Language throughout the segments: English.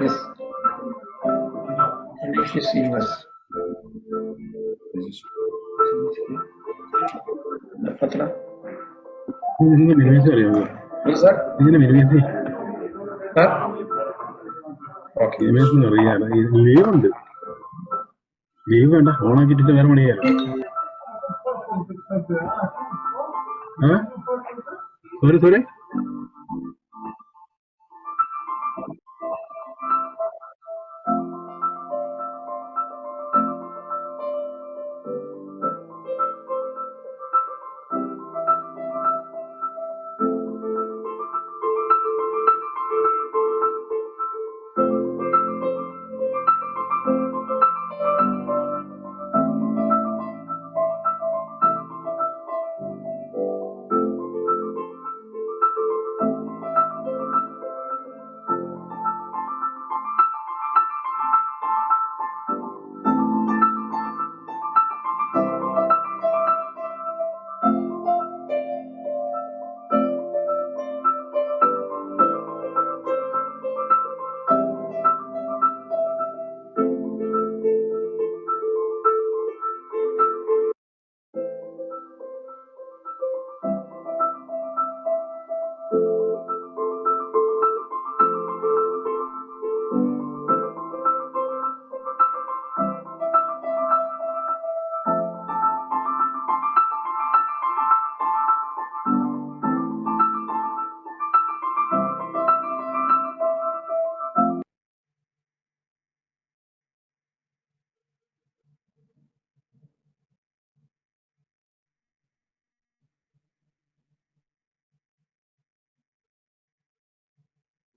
Yes. English is seamless. Patla. Yes, sir. Sir? Okay. Leave ഉണ്ട്. Leave വേണ്ട, ഓണാക്കിട്ട് വേറെ പണി ചെയ്യാലോ. Sorry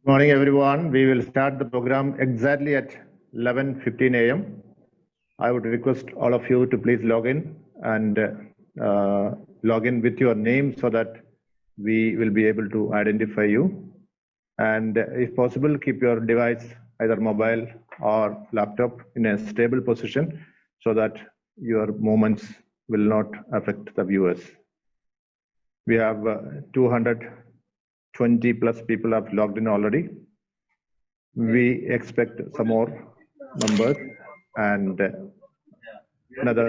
Good morning, everyone. We will start the program exactly at 11:15 a.m. I would request all of you to please log in and log in with your name so that we will be able to identify you. And if possible, keep your device, either mobile or laptop, in a stable position so that your movements will not affect the viewers. We have 220 plus people have logged in already. We expect some more numbers and another.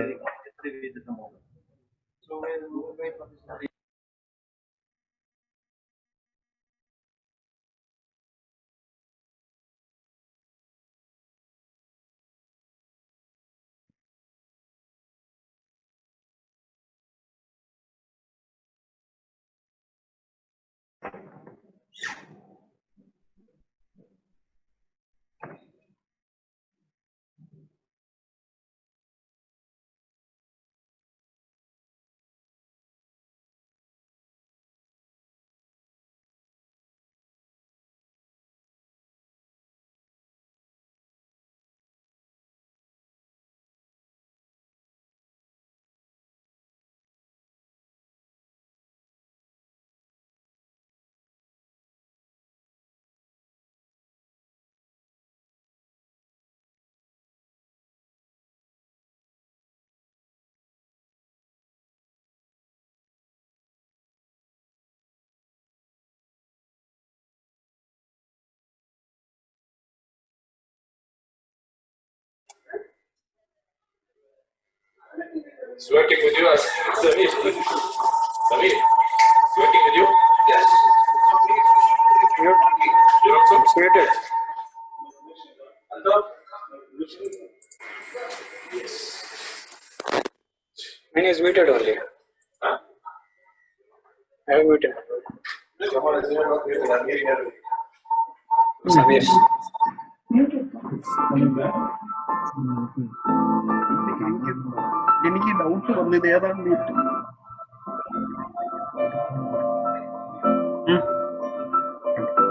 It's working with you as Samir. Samir, it's working with you? Yes. You're also muted. Yes. Mine is muted only. Huh? I am muted. Samir. എനിക്ക് doubt വന്നത് ഏതാണ്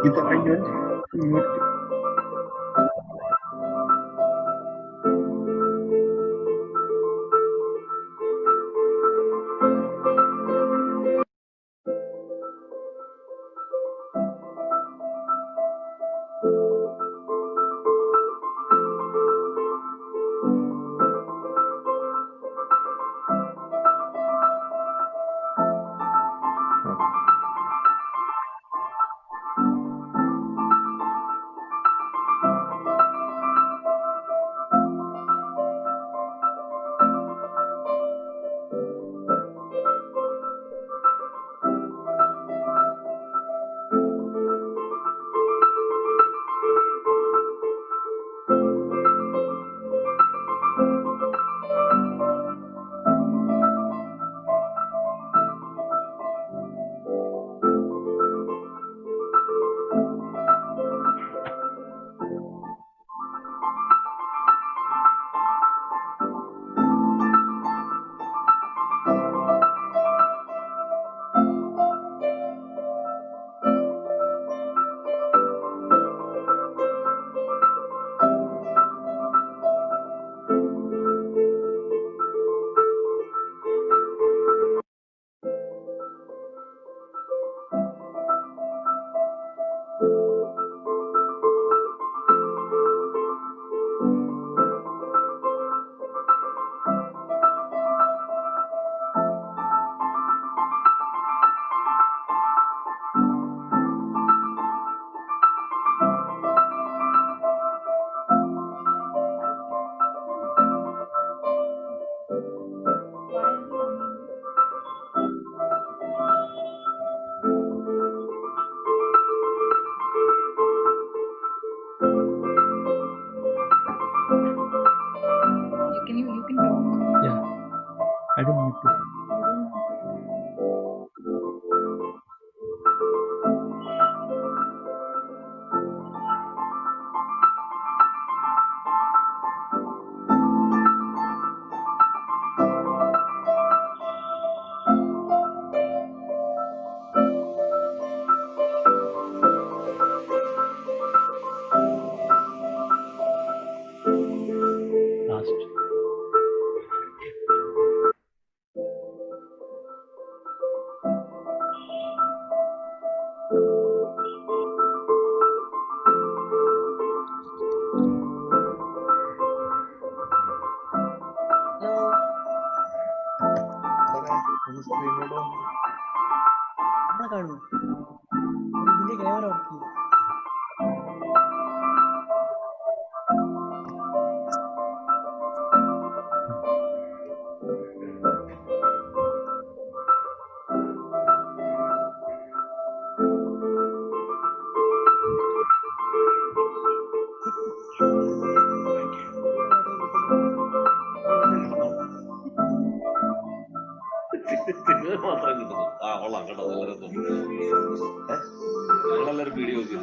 ഇതറിയാൻ You can talk. Yeah, I don't want to. Last. കാണുന്നു ഇതിന്റെ camera work ചെയ്യും. മാത്രം കിട്ടുന്നു. ആ കൊള്ളാം കേട്ടോ, നല്ല രസം. ഞങ്ങളെല്ലാരും വീഡിയോ ഒക്കെ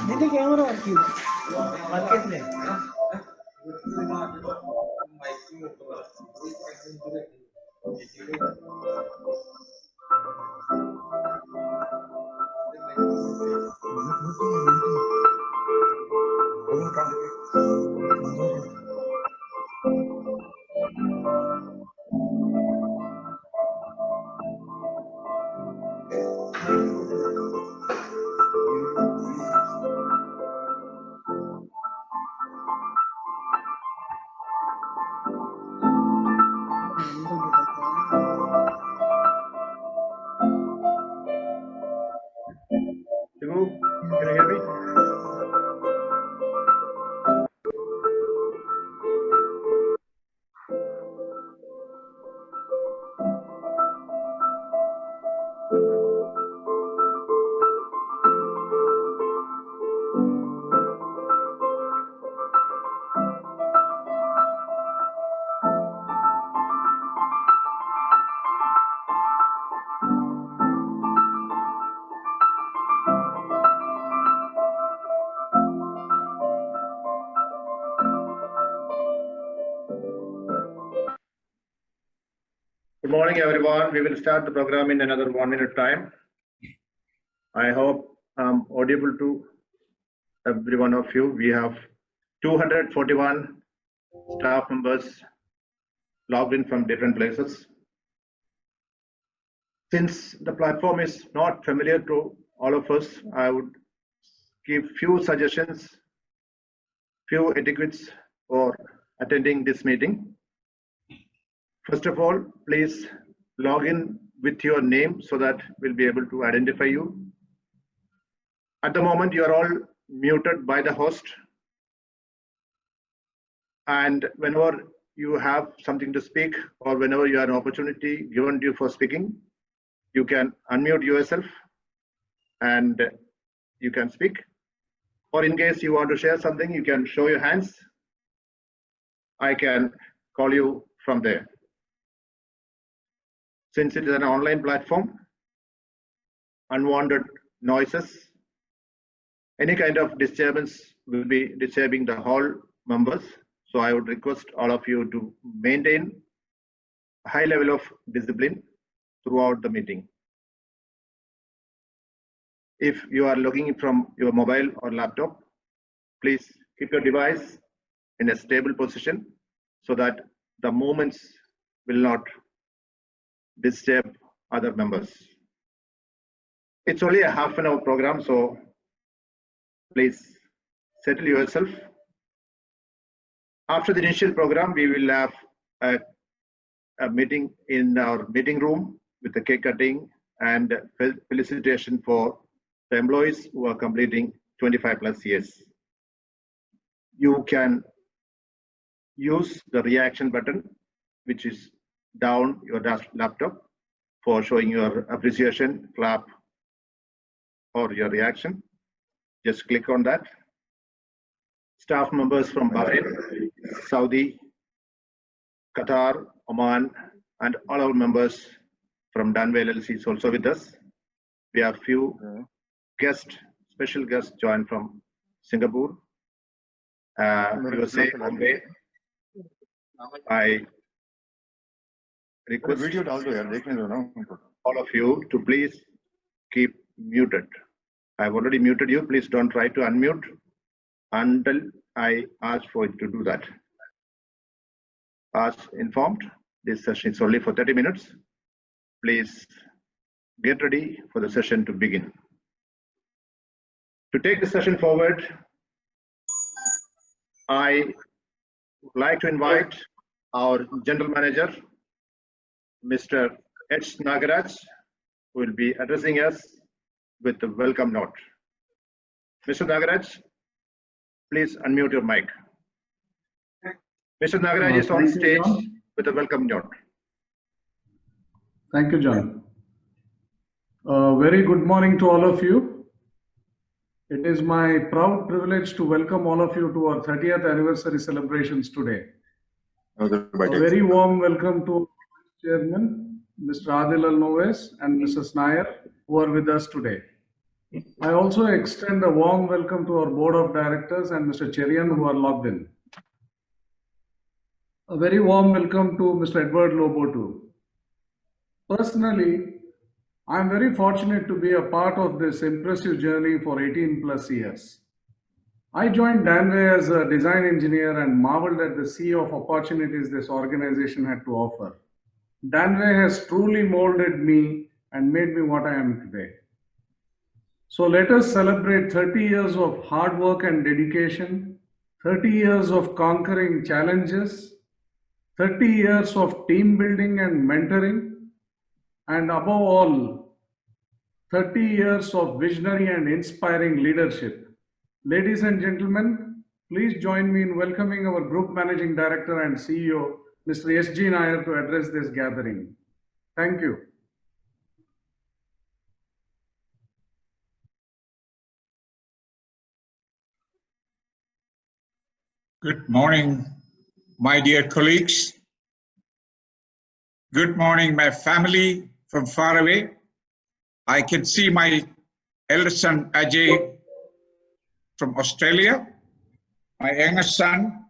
ഇതിന്റെ ക്യാമറ വർക്ക് ചെയ്യും. വർക്ക് ചെയ്തില്ലേ? morning, everyone. We will start the program in another 1 minute time. I hope I'm audible to every one of you. We have 241 staff members logged in from different places. Since the platform is not familiar to all of us, I would give few suggestions, few etiquettes for attending this meeting. First of all, please log in with your name so that we'll be able to identify you. At the moment, you are all muted by the host. And whenever you have something to speak or whenever you have an opportunity given to you for speaking, you can unmute yourself and you can speak. Or in case you want to share something, you can show your hands. I can call you from there. Since it is an online platform, unwanted noises, any kind of disturbance will be disturbing the whole members. So I would request all of you to maintain a high level of discipline throughout the meeting. If you are logging in from your mobile or laptop, please keep your device in a stable position so that the movements will not disturb other members. It's only a half-an-hour program, so please settle yourself. After the initial program, we will have a meeting in our meeting room with the cake cutting and felicitation for the employees who are completing 25 plus years. You can use the reaction button, which is down your laptop, for showing your appreciation, clap, or your reaction. Just click on that. Staff members from Bahrain, Saudi, Qatar, Oman, and all our members from Danway LLC is also with us. We have few guests, special guests joined from Singapore, USA, Bombay. I request all of you to please keep muted. I've already muted you. Please don't try to unmute until I ask for you to do that. As informed, this session is only for 30 minutes. Please get ready for the session to begin. To take the session forward, I would like to invite our General Manager, Mr. H. Nagaraj, who will be addressing us with the welcome note. Mr. Nagaraj, please unmute your mic. Mr. Nagaraj is on stage with a welcome note. Thank you, John. Very good morning to all of you. It is my proud privilege to welcome all of you to our 30th anniversary celebrations today. A very warm welcome to Chairman, Mr. Adil Al-Noves and Mrs. Nair, who are with us today. I also extend a warm welcome to our Board of Directors and Mr. Cherian, who are logged in. A very warm welcome to Mr. Edward Lobo too. Personally, I am very fortunate to be a part of this impressive journey for 18 plus years. I joined Danway as a design engineer and marveled at the sea of opportunities this organization had to offer. Danway has truly molded me and made me what I am today. So let us celebrate 30 years of hard work and dedication, 30 years of conquering challenges, 30 years of team building and mentoring, and above all, 30 years of visionary and inspiring leadership. Ladies and gentlemen, please join me in welcoming our Group Managing Director and CEO, Mr. S.G. Nair, to address this gathering. Thank you. Good morning, my dear colleagues. Good morning, my family from far away. I can see my eldest son, Ajay, from Australia, my youngest son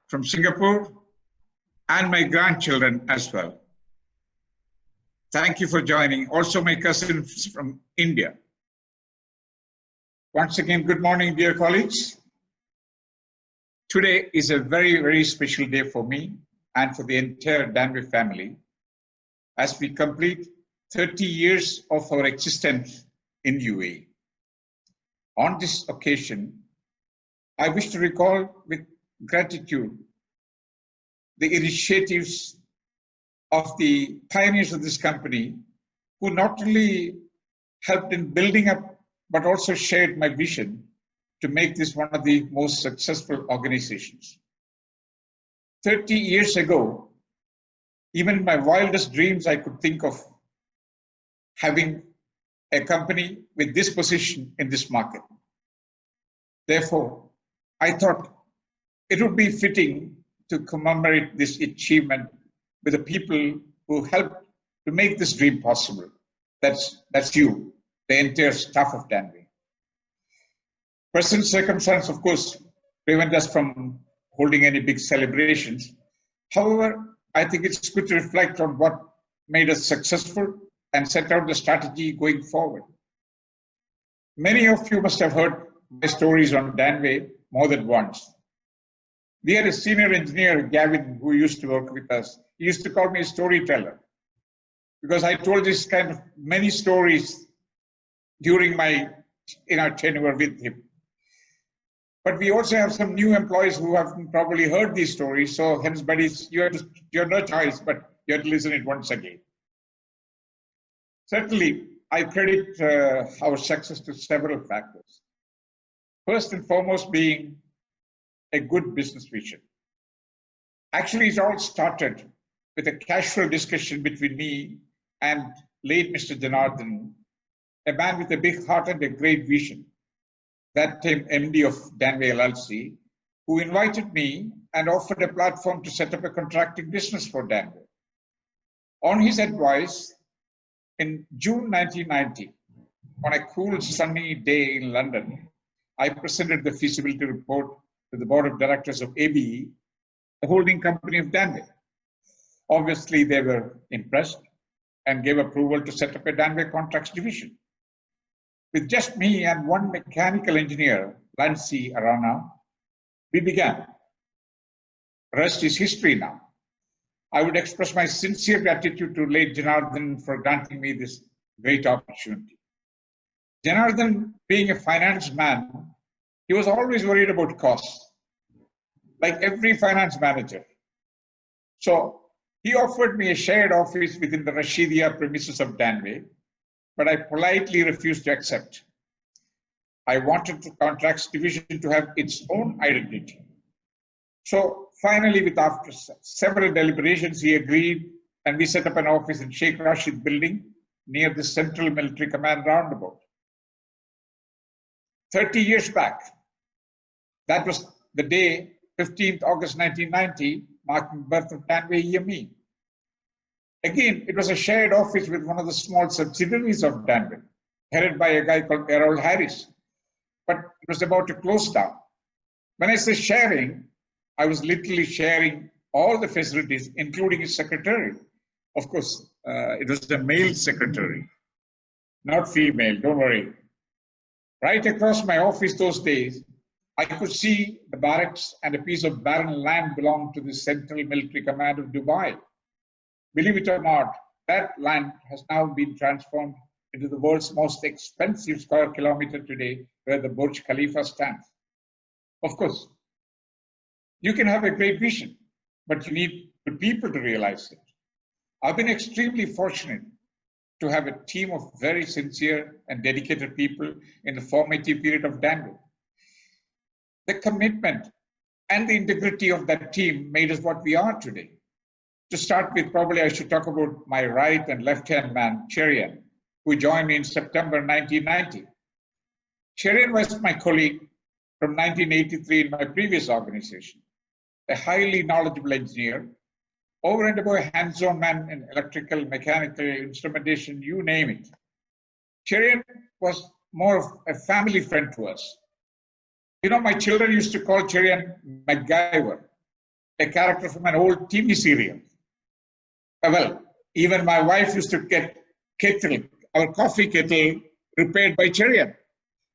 from Singapore, and my grandchildren as well. Thank you for joining. Also, my cousins from India. Once again, good morning, dear colleagues. Today is a very, very special day for me and for the entire Danway family as we complete 30 years of our existence in UAE. On this occasion, I wish to recall with gratitude the initiatives of the pioneers of this company who not only helped in building up, but also shared my vision to make this one of the most successful organizations. 30 years ago, even in my wildest dreams, I could think of having a company with this position in this market. Therefore, I thought it would be fitting to commemorate this achievement with the people who helped to make this dream possible. That's you, the entire staff of Danway. Present circumstance, of course, prevent us from holding any big celebrations. However, I think it's good to reflect on what made us successful and set out the strategy going forward. Many of you must have heard my stories on Danway more than once. We had a senior engineer, Gavin, who used to work with us. He used to call me a storyteller because I told this kind of many stories during my tenure with him. But we also have some new employees who haven't probably heard these stories. So hence, buddies, you have no choice, but you have to listen it once again. Certainly, I credit our success to several factors. First and foremost being a good business vision. Actually, it all started with a casual discussion between me and late Mr. Janardhan, a man with a big heart and a great vision, that time MD of Danway LLC, who invited me and offered a platform to set up a contracting business for Danway. On his advice, in June 1990, on a cool sunny day in London, I presented the feasibility report to the board of directors of ABE, the holding company of Danway. Obviously, they were impressed and gave approval to set up a Danway contracts division. With just me and one mechanical engineer, Lancy Arana, we began. Rest is history now. I would express my sincere gratitude to late Janardhan for granting me this great opportunity. Janardhan, being a finance man, he was always worried about costs, like every finance manager. So he offered me a shared office within the Rashidia premises of Danway, but I politely refused to accept. I wanted the contracts division to have its own identity. So finally, after several deliberations, he agreed, and we set up an office in Sheikh Rashid building near the Central Military Command roundabout. 30 years back, that was the day, 15th August 1990, marking the birth of Danway EME. Again, it was a shared office with one of the small subsidiaries of Danway, headed by a guy called Errol Harris. But it was about to close down. When I say sharing, I was literally sharing all the facilities, including his secretary. Of course, it was the male secretary, not female, don't worry. Right across my office those days, I could see the barracks and a piece of barren land belonged to the Central Military Command of Dubai. Believe it or not, that land has now been transformed into the world's most expensive square kilometer today, where the Burj Khalifa stands. Of course, you can have a great vision, but you need good people to realize it. I've been extremely fortunate to have a team of very sincere and dedicated people in the formative period of Danway. The commitment and the integrity of that team made us what we are today. To start with, probably I should talk about my right and left-hand man, Cherian, who joined me in September 1990. Cherian was my colleague from 1983 in my previous organization, a highly knowledgeable engineer, over and above a hands-on man in electrical, mechanical, instrumentation, you name it. Cherian was more of a family friend to us. You know, my children used to call Cherian MacGyver, a character from an old TV serial. Well, Even my wife used to get kettle, our coffee kettle, repaired by Cherian.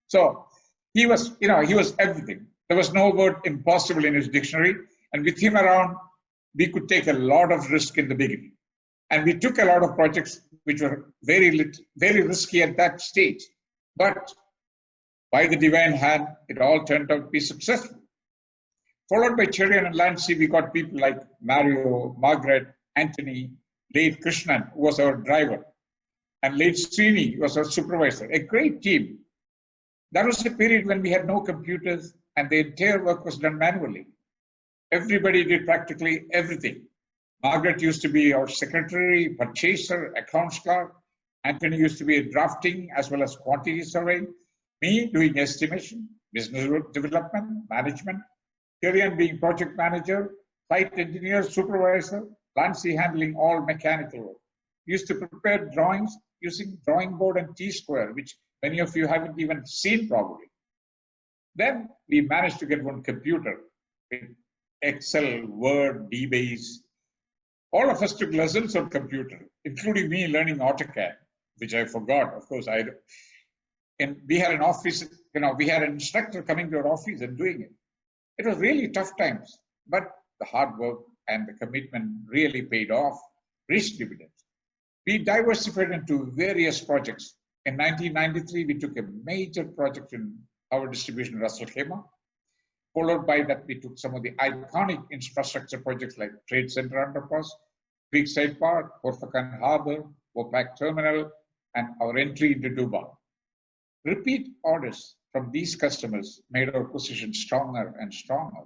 So he was, he was everything. There was no word impossible in his dictionary. And with him around, we could take a lot of risk in the beginning. And we took a lot of projects which were very risky at that stage. But by the divine hand, it all turned out to be successful. Followed by Cherian and Lancy, we got people like Mario, Margaret, Anthony, late Krishnan, who was our driver, and late Srini was our supervisor. A great team. That was a period when we had no computers and the entire work was done manually. Everybody did practically everything. Margaret used to be our secretary, purchaser, accounts clerk. Anthony used to be drafting as well as quantity surveying. Me doing estimation, business development, management. Kirian being project manager, site engineer, supervisor. Lancy handling all mechanical work. We used to prepare drawings using drawing board and T-square, which many of you haven't even seen probably. Then we managed to get one computer with Excel, Word, DBase. All of us took lessons on computer, including me learning AutoCAD, which I forgot. Of course, and we had an office, we had an instructor coming to our office and doing it. It was really tough times, but the hard work and the commitment really paid off, reached dividends. We diversified into various projects. In 1993, we took a major project in power distribution, Russell Khema. Followed by that, we took some of the iconic infrastructure projects like Trade Center Underpass, Creekside Park, Porfakan Harbour, Wopak Terminal, and our entry into Dubai. Repeat orders from these customers made our position stronger and stronger.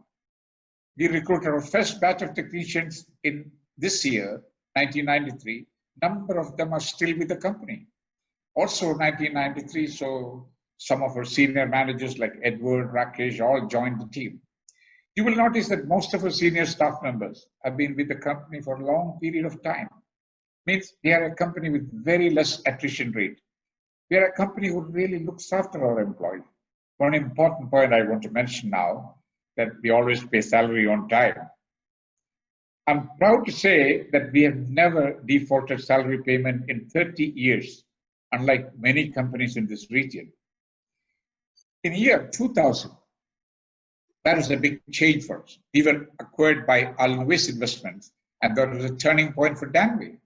We recruited our first batch of technicians in this year, 1993. Number of them are still with the company. Also 1993, so some of our senior managers like Edward, Rakesh all joined the team. You will notice that most of our senior staff members have been with the company for a long period of time. Means we are a company with very less attrition rate. We are a company who really looks after our employees. One important point I want to mention now, that we always pay salary on time. I'm proud to say that we have never defaulted salary payment in 30 years, unlike many companies in this region. In year 2000, that was a big change for us. We were acquired by Alnowis Investments, and that was a turning point for Danway.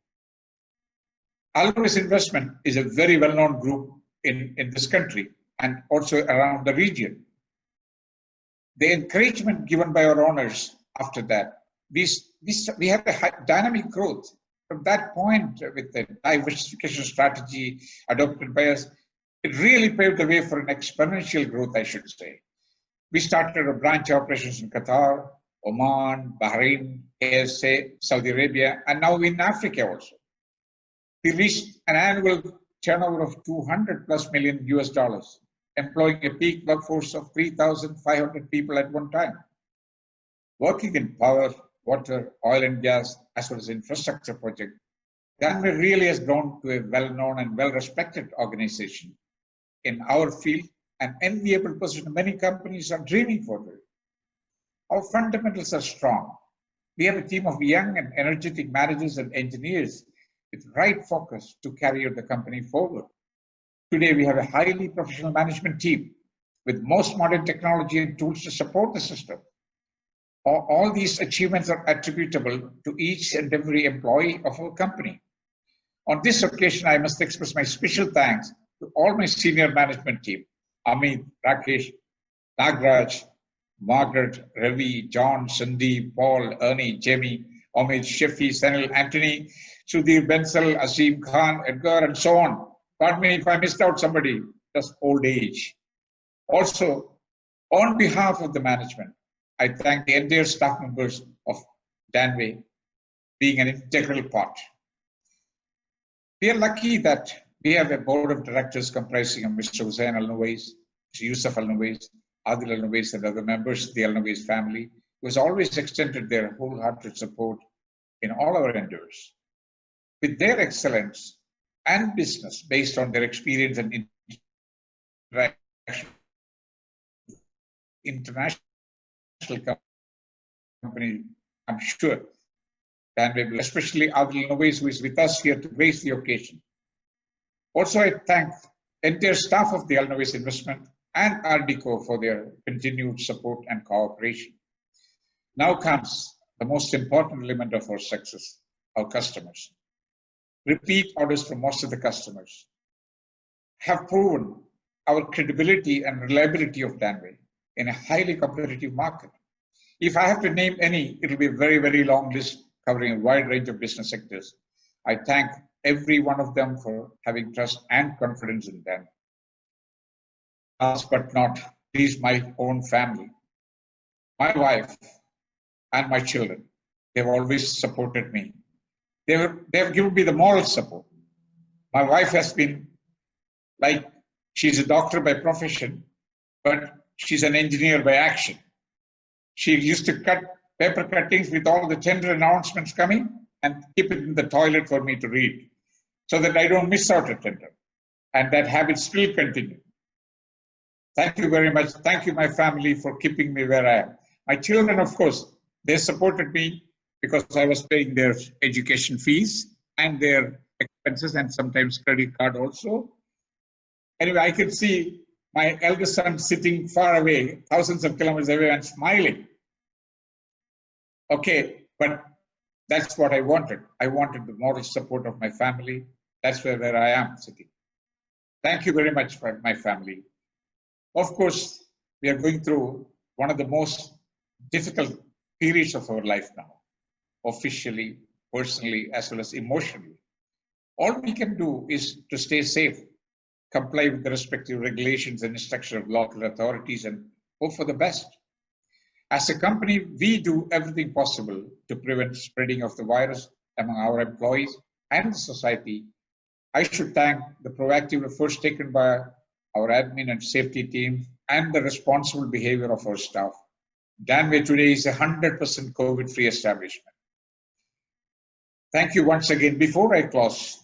Alnowis Investment is a very well-known group in this country and also around the region. The encouragement given by our owners after that, we had a dynamic growth. From that point, with the diversification strategy adopted by us, it really paved the way for an exponential growth, I should say. We started our branch operations in Qatar, Oman, Bahrain, KSA, Saudi Arabia, and now in Africa also. We reached an annual turnover of 200 plus million US dollars, employing a peak workforce of 3,500 people at one time. Working in power, water, oil and gas, as well as infrastructure projects, Danway really has grown to a well-known and well-respected organization in our field, an enviable position many companies are dreaming for. Our fundamentals are strong. We have a team of young and energetic managers and engineers with right focus to carry the company forward. Today, we have a highly professional management team with most modern technology and tools to support the system. All these achievements are attributable to each and every employee of our company. On this occasion, I must express my special thanks to all my senior management team, Amit, Rakesh, Nagraj, Margaret, Ravi, John, Sandeep, Paul, Ernie, Jamie, Omid, Shefi, Sanil, Anthony, Sudhir, Bensal, Asim Khan, Edgar, and so on. Pardon me if I missed out somebody, just old age. Also, on behalf of the management, I thank the entire staff members of Danway being an integral part. We are lucky that we have a board of directors comprising of Mr. Hussain Alnowais, Mr. Yusuf Alnowais, Adil Alnowais, and other members of the Alnowais family, who has always extended their wholehearted support in all our endeavors. With their excellence and business based on their experience and interaction, international company, I'm sure Danway, especially Adil Noves, who is with us here to grace the occasion. Also, I thank the entire staff of the Alnovis Investment and RDCO for their continued support and cooperation. Now comes the most important element of our success, our customers. Repeat orders from most of the customers have proven our credibility and reliability of Danway in a highly competitive market. If I have to name any, it will be a very, very long list covering a wide range of business sectors. I thank every one of them for having trust and confidence in them. Last but not least, my own family, my wife and my children. They've always supported me. They've given me the moral support. My wife has been like, she's a doctor by profession, but she's an engineer by action. She used to cut paper cuttings with all the tender announcements coming and keep it in the toilet for me to read so that I don't miss out a tender. And that habit still continues. Thank you very much. Thank you, my family, for keeping me where I am. My children, of course, they supported me because I was paying their education fees and their expenses and sometimes credit card also. Anyway, I could see my eldest son sitting far away, thousands of kilometers away and smiling. Okay, but that's what I wanted. I wanted the moral support of my family. That's where I am sitting. Thank you very much for my family. Of course, we are going through one of the most difficult periods of our life now, officially, personally, as well as emotionally. All we can do is to stay safe, comply with the respective regulations and instructions of local authorities, and hope for the best. As a company, we do everything possible to prevent spreading of the virus among our employees and the society. I should thank the proactive efforts taken by our admin and safety team and the responsible behavior of our staff. Danway today is a 100% COVID-free establishment. Thank you once again. Before I close,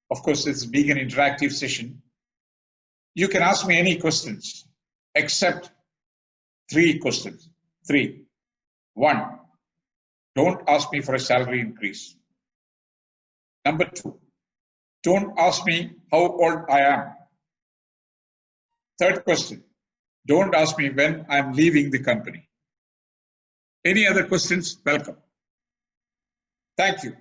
of course, this being an interactive session, you can ask me any questions except 3 questions. 3. 1, don't ask me for a salary increase. Number 2, don't ask me how old I am. 3rd question, don't ask me when I'm leaving the company. Any other questions? Welcome. Thank you.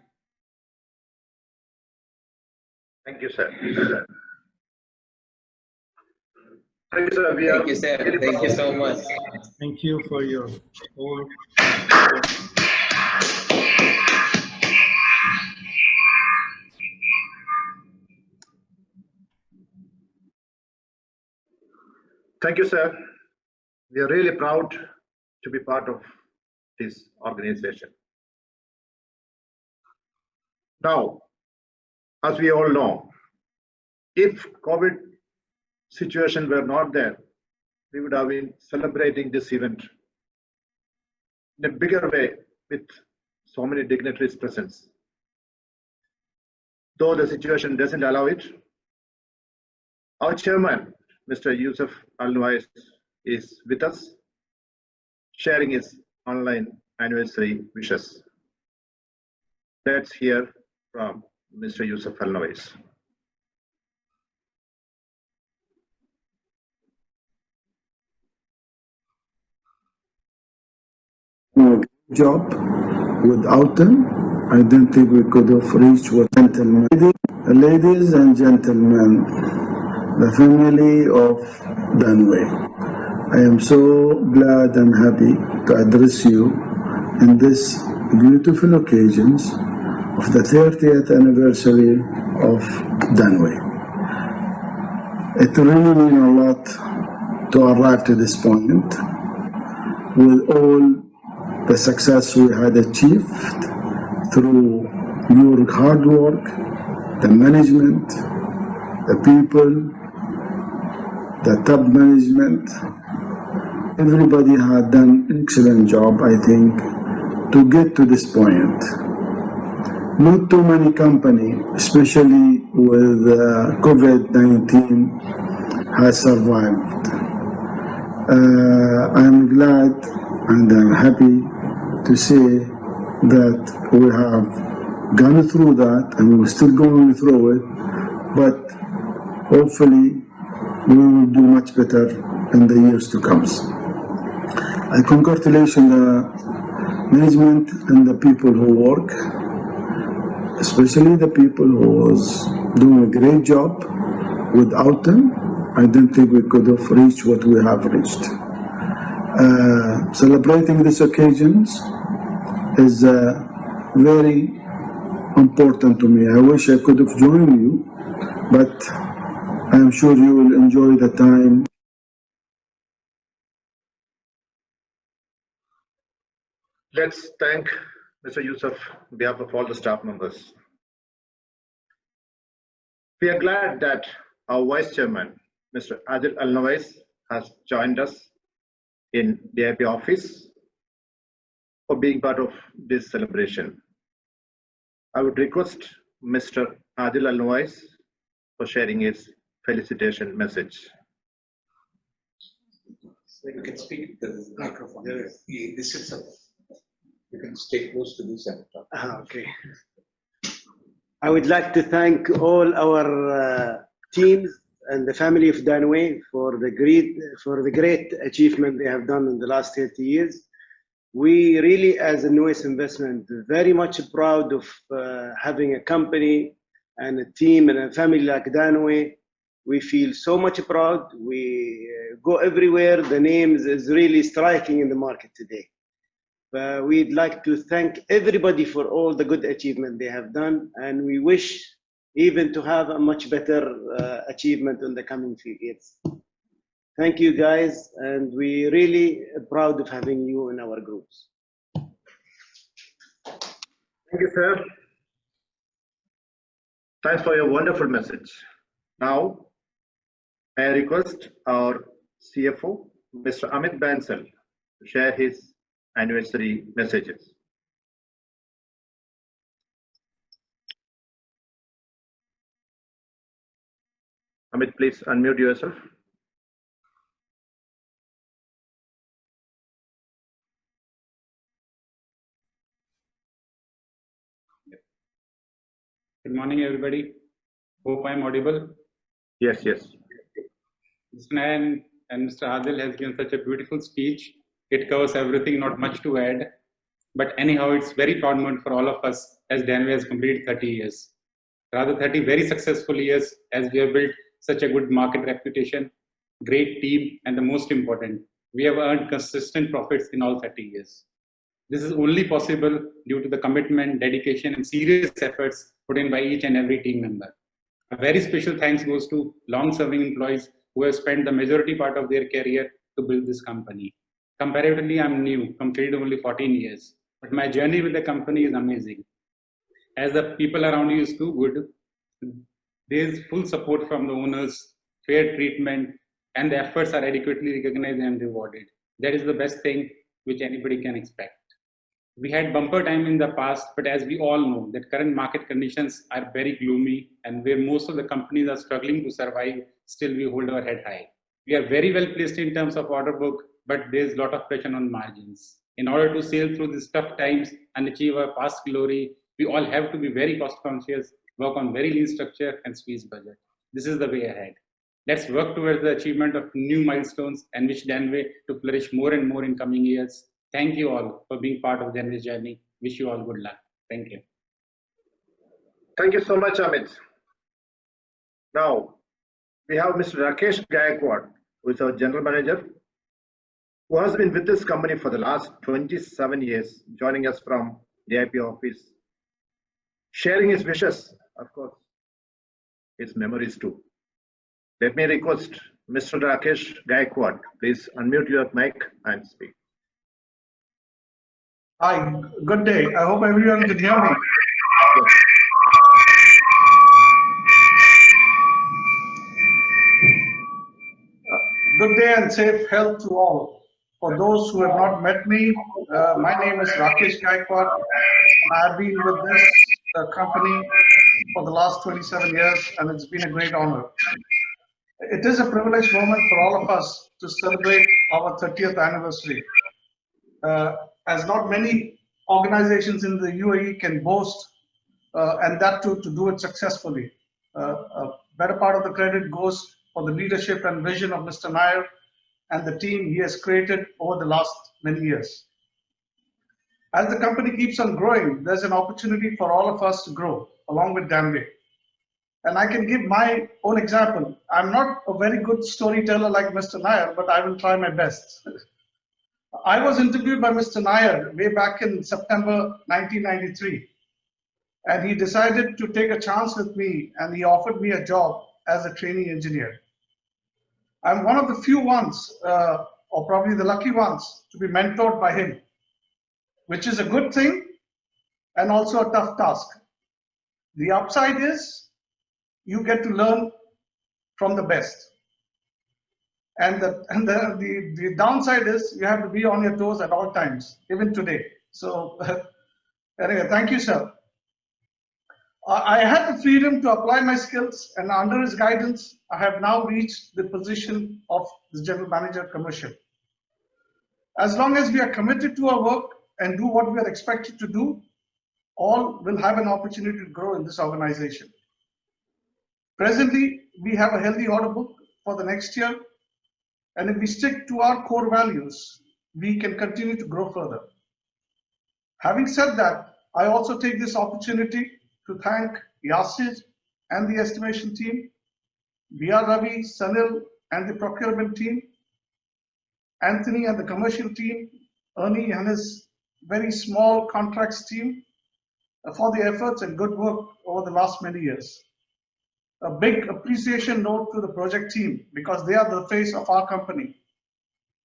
Thank you, sir. Thank you, sir. Thank you, sir. Thank you so much. Thank you for your whole. Thank you, sir. We are really proud to be part of this organization. Now, as we all know, if COVID situation were not there, we would have been celebrating this event in a bigger way with so many dignitaries present. Though the situation doesn't allow it, our chairman, Mr. Yusuf Al-Nawais, is with us, sharing his online anniversary wishes. Let's hear from Mr. Yusuf Al-Nawais. Good job. Without them, I don't think we could have reached what gentlemen. Ladies and gentlemen, the family of Danway, I am so glad and happy to address you in this beautiful occasions of the 30th anniversary of Danway. It really means a lot to arrive to this point with all the success we had achieved through your hard work, the management, the people, the top management. Everybody had done an excellent job, I think, to get to this point. Not too many companies, especially with COVID-19, has survived. I'm glad and I'm happy to say that we have gone through that and we're still going through it, but hopefully we will do much better in the years to come. I congratulate the management and the people who work, especially the people who was doing a great job. Without them, I don't think we could have reached what we have reached. Celebrating these occasions is very important to me. I wish I could have joined you, but I'm sure you will enjoy the time. Let's thank Mr. Yusuf on behalf of all the staff members. We are glad that our Vice Chairman, Mr. Adil Al-Nawais, has joined us in the IP office for being part of this celebration. I would request Mr. Adil Al-Nawais for sharing his felicitation message. So you can speak to the microphone. This is you can stay close to this and talk. Okay. I would like to thank all our teams and the family of Danway for the great achievement they have done in the last 30 years. We really, as a Nuwais Investment, very much proud of having a company and a team and a family like Danway. We feel so much proud. We go everywhere. The name is really striking in the market today. We'd like to thank everybody for all the good achievement they have done, and we wish even to have a much better achievement in the coming few years. Thank you guys, and we're really proud of having you in our groups. Thank you, sir. Thanks for your wonderful message. Now, I request our CFO, Mr. Amit Bansal, to share his anniversary messages. Amit, please unmute yourself. Good morning, everybody. Hope I'm audible. Yes, yes. This man and Mr. Adil has given such a beautiful speech. It covers everything, not much to add. But anyhow, it's very proud moment for all of us as Danway has completed 30 years. Rather 30 very successful years as we have built such a good market reputation, great team, and the most important, we have earned consistent profits in all 30 years. This is only possible due to the commitment, dedication, and serious efforts put in by each and every team member. A very special thanks goes to long-serving employees who have spent the majority part of their career to build this company. Comparatively, I'm new, completed only 14 years, but my journey with the company is amazing. As the people around you is too good, there is full support from the owners, fair treatment, and the efforts are adequately recognized and rewarded. That is the best thing which anybody can expect. We had bumper time in the past, but as we all know, that current market conditions are very gloomy, and where most of the companies are struggling to survive, still we hold our head high. We are very well placed in terms of order book, but there's a lot of pressure on margins. In order to sail through these tough times and achieve our past glory, we all have to be very cost conscious, work on very lean structure, and squeeze budget. This is the way ahead. Let's work towards the achievement of new milestones and wish Danway to flourish more and more in coming years. Thank you all for being part of Danway's journey. Wish you all good luck. Thank you. Thank you so much, Amit. Now, we have Mr. Rakesh Gaikwad, who is our General Manager, who has been with this company for the last 27 years, joining us from the IP office, sharing his wishes, of course, his memories too. Let me request Mr. Rakesh Gaikwad, please unmute your mic and speak. Hi, good day. I hope everyone can hear me. Good day and safe health to all. For those who have not met me, my name is Rakesh Gaikwad, and I have been with this company for the last 27 years, and it's been a great honor. It is a privileged moment for all of us to celebrate our 30th anniversary. As not many organizations in the UAE can boast, and that too to do it successfully. A better part of the credit goes for the leadership and vision of Mr. Nair and the team he has created over the last many years. As the company keeps on growing, there's an opportunity for all of us to grow along with Danway. And I can give my own example. I'm not a very good storyteller like Mr. Nair, but I will try my best. I was interviewed by Mr. Nair way back in September 1993. And he decided to take a chance with me, and he offered me a job as a trainee engineer. I'm one of the few ones, or probably the lucky ones, to be mentored by him, which is a good thing and also a tough task. The upside is you get to learn from the best. And the downside is you have to be on your toes at all times, even today. So anyway, thank you, sir. I had the freedom to apply my skills, and under his guidance, I have now reached the position of the General Manager Commercial. As long as we are committed to our work and do what we are expected to do, all will have an opportunity to grow in this organization. Presently, we have a healthy order book for the next year, and if we stick to our core values, we can continue to grow further. Having said that, I also take this opportunity to thank Yasir and the estimation team, B.R. Ravi, Sanil and the procurement team, Anthony and the commercial team, Ernie and his very small contracts team for the efforts and good work over the last many years. A big appreciation note to the project team because they are the face of our company.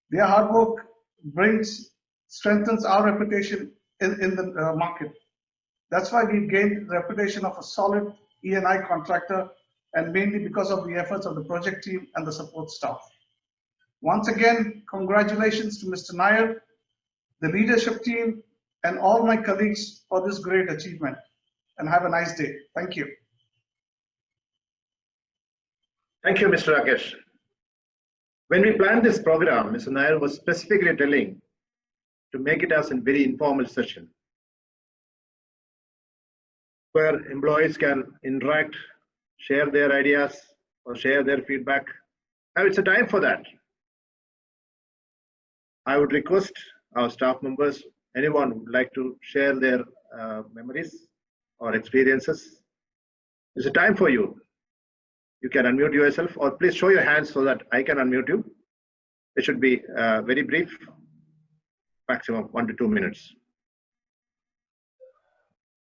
Their hard work strengthens our reputation in the market. That's why we've gained the reputation of a solid E&I contractor, and mainly because of the efforts of the project team and the support staff. Once again, congratulations to Mr. Nair, the leadership team, and all my colleagues for this great achievement. And have a nice day. Thank you. Thank you, Mr. Rakesh. When we planned this program, Mr. Nair was specifically telling to make it as a very informal session where employees can interact, share their ideas, or share their feedback. Now it's a time for that. I would request our staff members, anyone who would like to share their memories or experiences. It's a time for you. You can unmute yourself, or please show your hands so that I can unmute you. It should be very brief, maximum 1 to 2 minutes.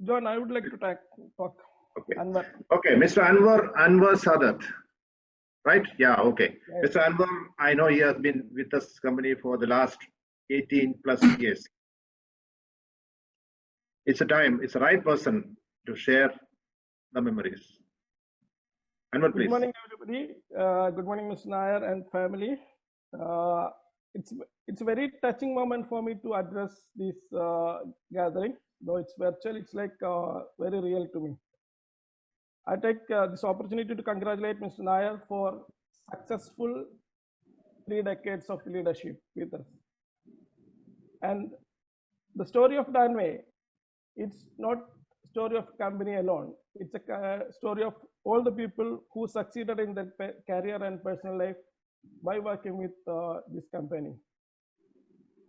John, I would like to talk. Okay. Anwar. Okay, Mr. Anwar Sadat, right? Yeah, okay. Yes. Mr. Anwar, I know he has been with us company for the last 18 plus years. It's the right person to share the memories. Anwar, please. Good morning, everybody. Good morning, Mr. Nair and family. It's a very touching moment for me to address this gathering. Though it's virtual, it's like very real to me. I take this opportunity to congratulate Mr. Nair for successful 3 decades of leadership with us. And the story of Danway, it's not a story of company alone. It's a story of all the people who succeeded in their career and personal life by working with this company.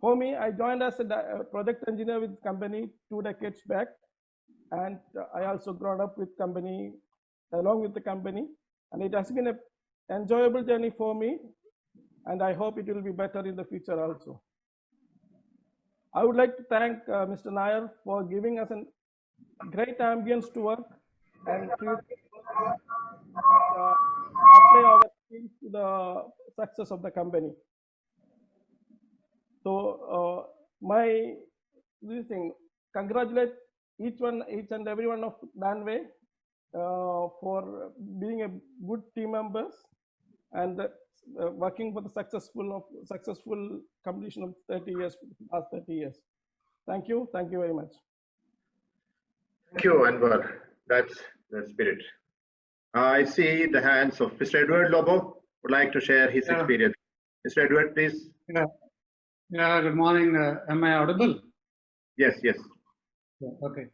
For me, I joined as a project engineer with the company 2 decades back, and I also grown up with company, along with the company, and it has been an enjoyable journey for me, and I hope it will be better in the future also. I would like to thank Mr. Nair for giving us a great ambience to work and to apply our skills to the success of the company. So congratulate each and every one of Danway for being a good team members and working for the successful completion of 30 years, past 30 years. Thank you very much. Thank you, Anwar. That's the spirit. I see the hands of Mr. Edward Lobo would like to share his experience. Mr. Edward, please. Yeah, good morning. Am I audible? Yes, yes. Yeah, okay.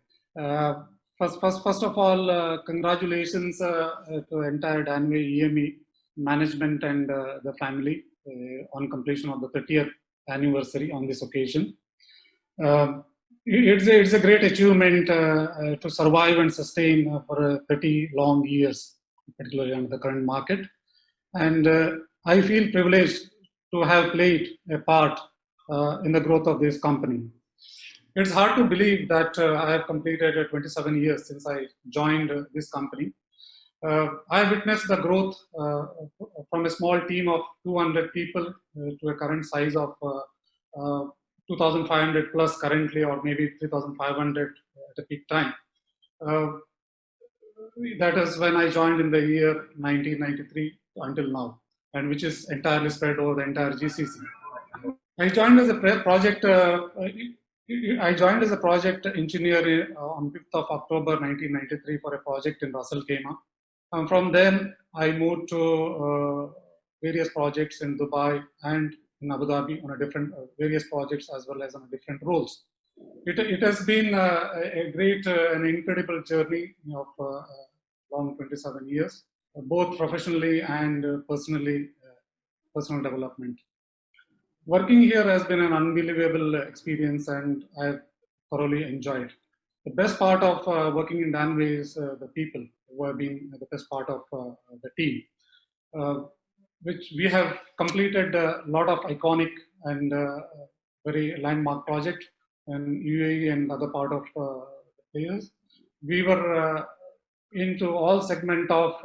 First of all, congratulations to entire Danway EME management and the family on completion of the 30th anniversary on this occasion. It's a great achievement to survive and sustain for 30 long years, particularly under the current market. And I feel privileged to have played a part in the growth of this company. It's hard to believe that I have completed 27 years since I joined this company. I witnessed the growth from a small team of 200 people to a current size of 2,500 plus currently, or maybe 3,500 at a peak time. That is when I joined in the year 1993 until now, and which is entirely spread over the entire GCC. I joined as a project. I joined as a project engineer on 5th of October 1993 for a project in Russell Kema. From then, I moved to various projects in Dubai and in Abu Dhabi on a different various projects as well as on different roles. It has been a great and incredible journey of long 27 years, both professionally and personally, personal development. Working here has been an unbelievable experience and I've thoroughly enjoyed. The best part of working in Danway is the people who have been the best part of the team, which we have completed a lot of iconic and very landmark project in UAE and other part of the players. We were into all segment of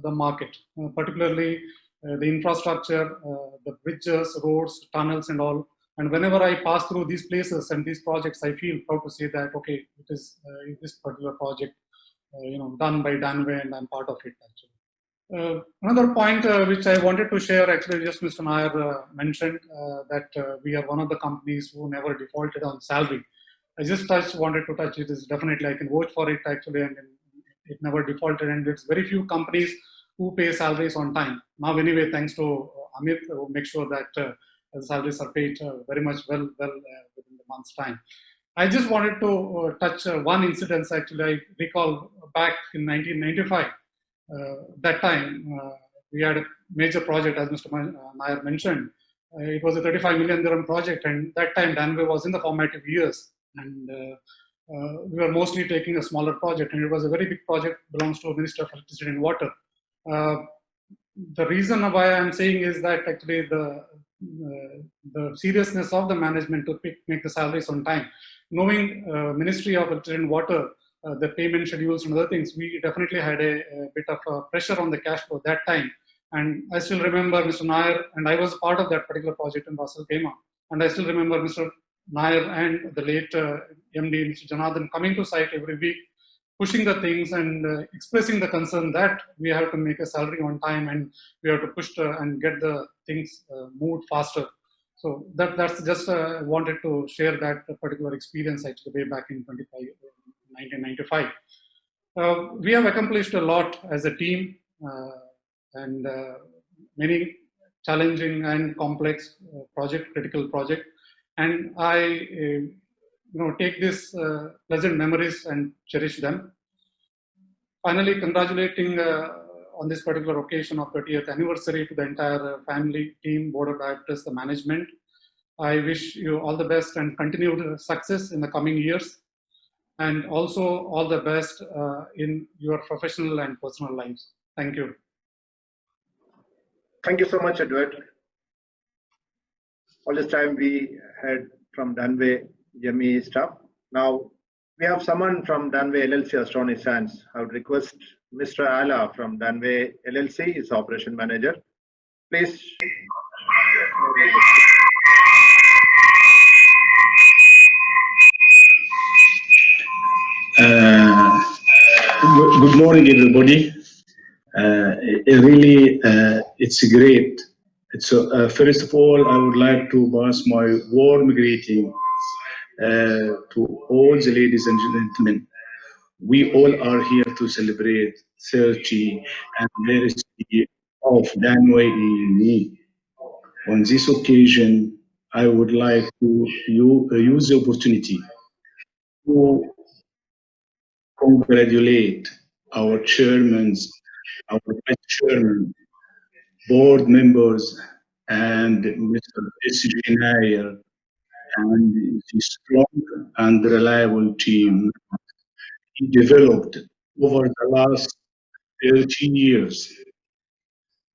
the market, particularly the infrastructure, the bridges, roads, tunnels, and all. And whenever I pass through these places and these projects, I feel proud to say that okay, it is this particular project, done by Danway, and I'm part of it actually. Another point which I wanted to share, actually, just Mr. Nair mentioned that we are one of the companies who never defaulted on salary. I just wanted to touch it. Is definitely I can vouch for it actually, and it never defaulted. And it's very few companies who pay salaries on time. Now, anyway, thanks to Amit, who makes sure that the salaries are paid very much well within the month's time. I just wanted to touch one incident. Actually, I recall back in 1995. That time, we had a major project, as Mr. Nair mentioned. It was a 35 million dirham project, and that time Danway was in the formative years, and we were mostly taking a smaller project, and it was a very big project, belongs to Minister of Electricity and Water. The reason why I'm saying is that actually the seriousness of the management to make the salaries on time, knowing Ministry of Electricity and Water, the payment schedules and other things, we definitely had a bit of pressure on the cash flow that time. And I still remember Mr. Nair, and I was part of that particular project in Russell Kema, and I still remember Mr. Nair and the late MD, Mr. Janardhan, coming to site every week, pushing the things and expressing the concern that we have to make a salary on time and we have to push and get the things moved faster. So that's just wanted to share that particular experience actually way back in 1995. We have accomplished a lot as a team and many challenging and complex critical project. And I take these pleasant memories and cherish them. Finally, congratulating on this particular occasion of 30th anniversary to the entire family, team, board of directors, the management. I wish you all the best and continued success in the coming years, and also all the best in your professional and personal lives. Thank you. Thank you so much, Edward. All this time we had from Danway Jemmy staff. Now we have someone from Danway LLC has shown his hands. I would request Mr. Ala from Danway LLC, his operation manager. Please. Good morning, everybody. It's great. First of all, I would like to pass my warm greeting to all the ladies and gentlemen. We all are here to celebrate 30 anniversary of Danway EME. On this occasion, I would like to use the opportunity to congratulate our chairmen, our vice chairman, board members, and Mr. S.G. Nair, and the strong and reliable team he developed over the last 30 years.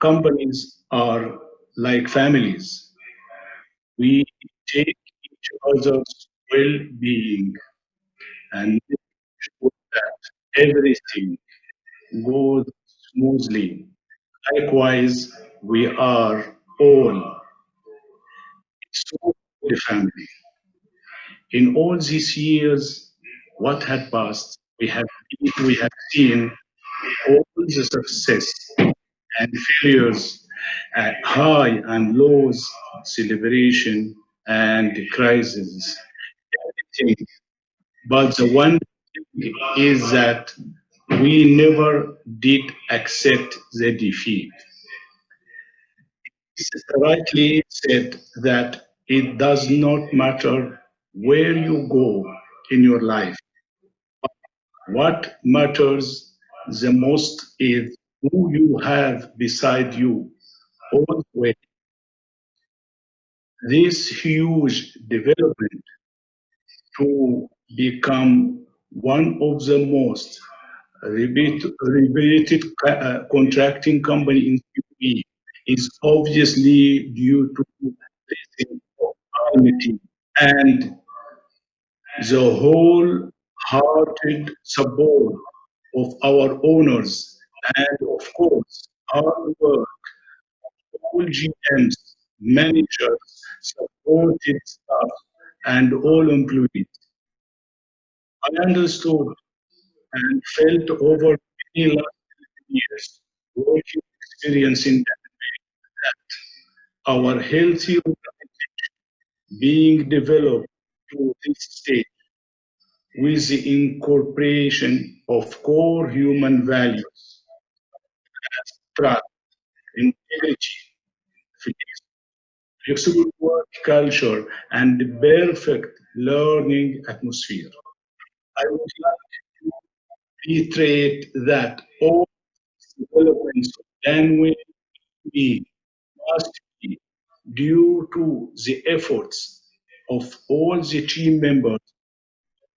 Companies are like families. We take each other's well-being and make sure that everything goes smoothly. Likewise, we are all so the family. In all these years, what had passed, we have seen all the success and failures, high and lows, celebration and crisis, everything. But the one thing is that we never did accept the defeat. It's rightly said that it does not matter where you go in your life. What matters the most is who you have beside you all the way. This huge development to become one of the most reputed contracting company in UAE is obviously due to blessing of Almighty and the wholehearted support of our owners and of course hard work all GMs, managers, supported staff and all employees. I understood and felt over many last years working experience in that our healthy organization being developed to this stage with the incorporation of core human values as trust, integrity, flexible work culture, and perfect learning atmosphere. I would like to reiterate that all developments can be must be due to the efforts of all the team members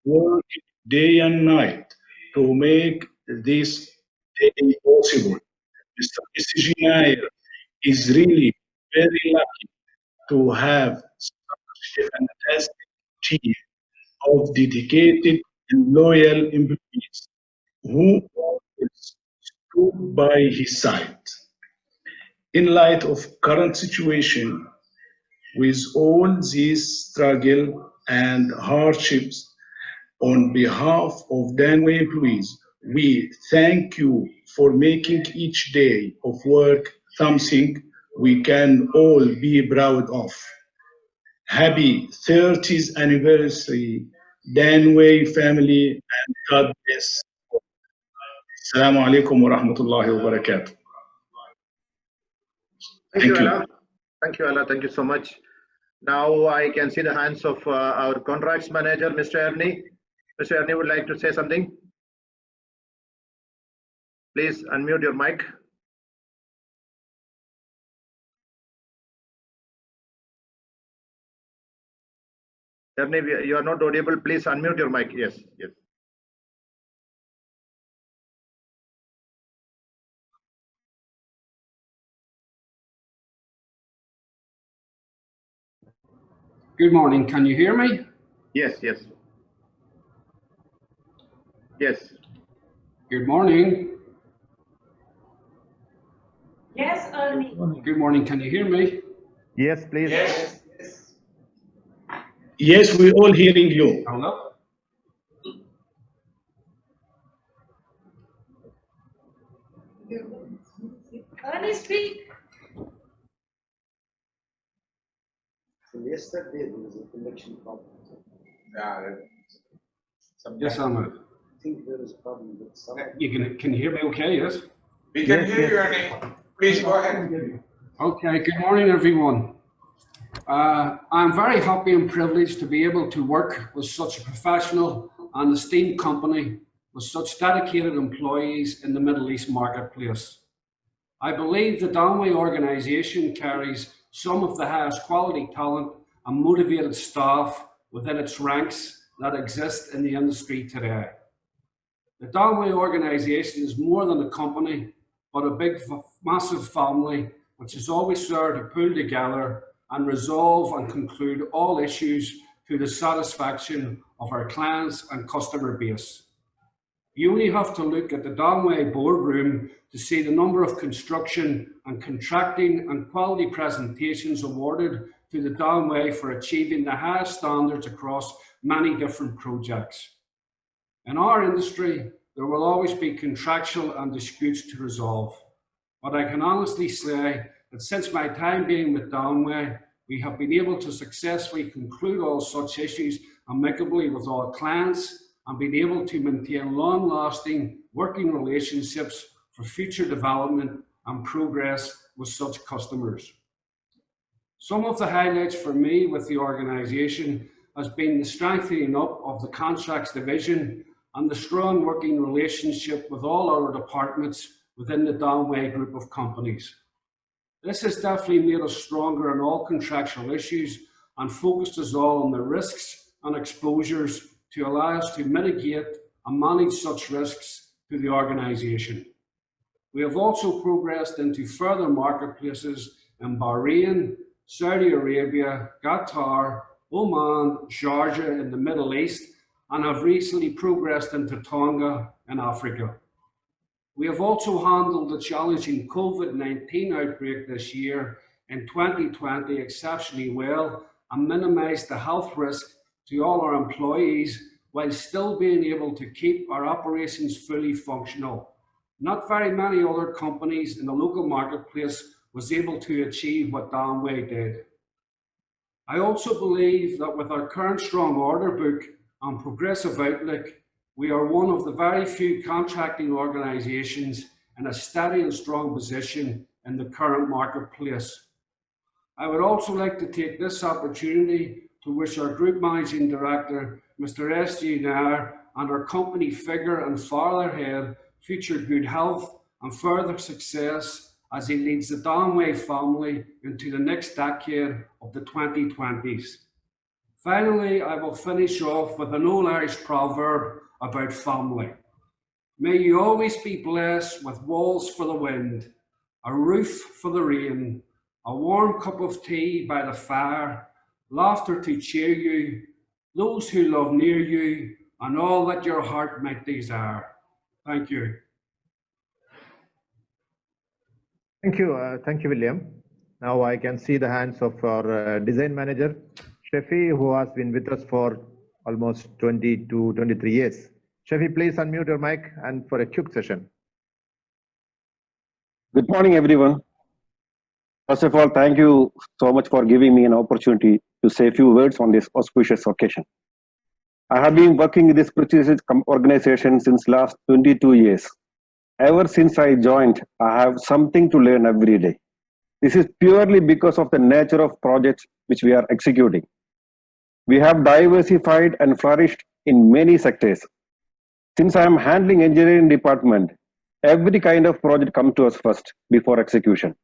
working day and night to make this day possible. Mr. SG Nair is really very lucky to have such a fantastic team of dedicated and loyal employees who always stood by his side. In light of current situation, with all these struggle and hardships, on behalf of Danway employees, we thank you for making each day of work something we can all be proud of. Happy 30th anniversary, Danway family, and God bless. Assalamu alaikum wa rahmatullahi wa barakatuh. Thank you, Allah. Thank you, Allah. Thank you so much. Now I can see the hands of our contracts manager, Mr. Ernie. Mr. Ernie would like to say something. Please unmute your mic. Ernie, you are not audible. Please unmute your mic. Yes, yes. Good morning. Can you hear me? Yes, yes. Yes. Good morning. Yes, Ernie. Good morning. Can you hear me? Yes, please. Yes. Yes, we're all hearing you. Hello? Ernie, speak. Yesterday there was a connection problem. Yes, Ahmed. I think there is a problem with some. Can you hear me okay, yes? We can hear you, Ernie. Please go ahead. Okay, good morning, everyone. I'm very happy and privileged to be able to work with such a professional and esteemed company with such dedicated employees in the Middle East marketplace. I believe the Danway organisation carries some of the highest quality talent and motivated staff within its ranks that exist in the industry today. The Danway organisation is more than a company, but a big, massive family which is always there to pull together and resolve and conclude all issues to the satisfaction of our clients and customer base. You only have to look at the Danway boardroom to see the number of construction and contracting and quality presentations awarded to the Danway for achieving the highest standards across many different projects. In our industry, there will always be contractual and disputes to resolve, but I can honestly say that since my time being with Danway, we have been able to successfully conclude all such issues amicably with all clients and been able to maintain long-lasting working relationships for future development and progress with such customers. Some of the highlights for me with the organisation has been the strengthening up of the contracts division and the strong working relationship with all our departments within the Danway group of companies. This has definitely made us stronger in all contractual issues and focused us all on the risks and exposures to allow us to mitigate and manage such risks to the organisation. We have also progressed into further marketplaces in Bahrain, Saudi Arabia, Qatar, Oman, Georgia in the Middle East, and have recently progressed into Tonga in Africa. We have also handled the challenging COVID-19 outbreak this year in 2020 exceptionally well and minimised the health risk to all our employees while still being able to keep our operations fully functional. Not very many other companies in the local marketplace was able to achieve what Danway did. I also believe that with our current strong order book and progressive outlook, we are one of the very few contracting organisations in a steady and strong position in the current marketplace. I would also like to take this opportunity to wish our Group Managing Director, Mr. S.G. Nair, and our company figure and farther head future good health and further success as he leads the Danway family into the next decade of the 2020s. Finally, I will finish off with an old Irish proverb about family. May you always be blessed with walls for the wind, a roof for the rain, a warm cup of tea by the fire, laughter to cheer you, those who love near you, and all that your heart might desire. Thank you. Thank you, William. Now I can see the hands of our design manager, Shafi, who has been with us for almost 20 to 23 years. Shafi, please unmute your mic and for a quick session. Good morning, everyone. First of all, thank you so much for giving me an opportunity to say a few words on this auspicious occasion. I have been working in this prestigious organization since last 22 years. Ever since I joined, I have something to learn every day. This is purely because of the nature of projects which we are executing. We have diversified and flourished in many sectors. Since I am handling engineering department, every kind of project comes to us first before execution.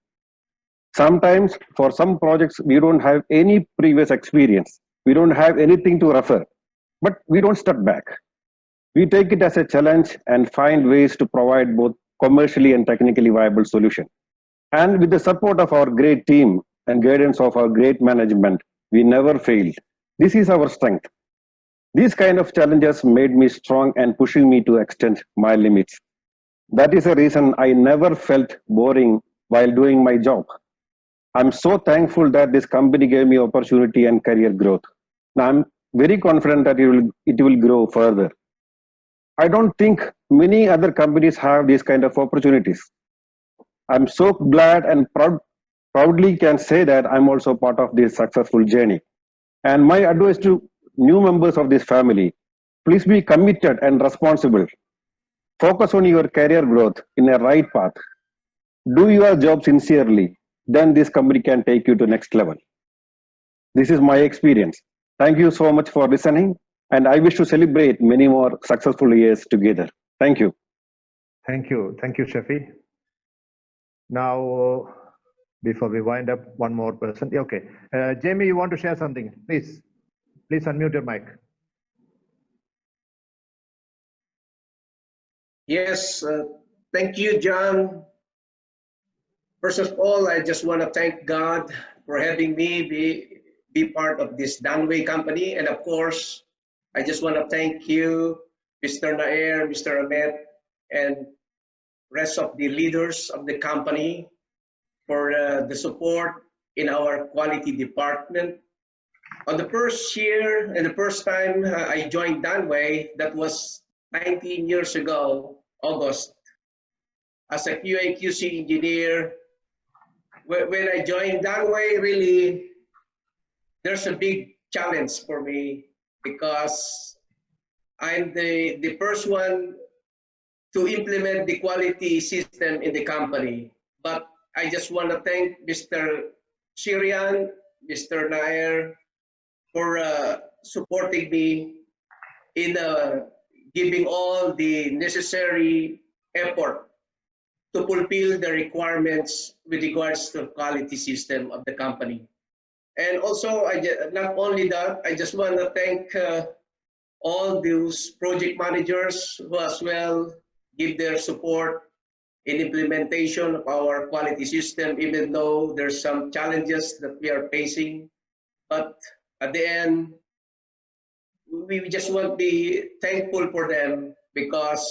Sometimes for some projects, we don't have any previous experience. We don't have anything to refer, but we don't step back. We take it as a challenge and find ways to provide both commercially and technically viable solution. And with the support of our great team and guidance of our great management, we never failed. This is our strength. These kind of challenges made me strong and pushing me to extend my limits. That is a reason I never felt boring while doing my job. I'm so thankful that this company gave me opportunity and career growth. I'm very confident that it will grow further. I don't think many other companies have these kind of opportunities. I'm so glad and proudly can say that I'm also part of this successful journey. And my advice to new members of this family, please be committed and responsible. Focus on your career growth in a right path. Do your job sincerely, then this company can take you to next level. This is my experience. Thank you so much for listening. And I wish to celebrate many more successful years together. Thank you. Thank you. Thank you, Shafi. Now, before we wind up, one more person. Yeah, okay. Jamie, you want to share something? Please unmute your mic. Yes, thank you, John. First of all, I just want to thank God for having me be part of this Danway company. And of course, I just want to thank you, Mr. Nair, Mr. Ahmed, and rest of the leaders of the company for the support in our quality department. On the first year and the first time I joined Danway, that was 19 years ago, August, as a QA/QC engineer. When I joined Danway, really, there's a big challenge for me because I'm the first one to implement the quality system in the company. But I just want to thank Mr. Syrian, Mr. Nair, for supporting me in giving all the necessary effort to fulfill the requirements with regards to quality system of the company. And also, not only that, I just want to thank all those project managers who as well give their support in implementation of our quality system, even though there's some challenges that we are facing. But at the end, we just want to be thankful for them because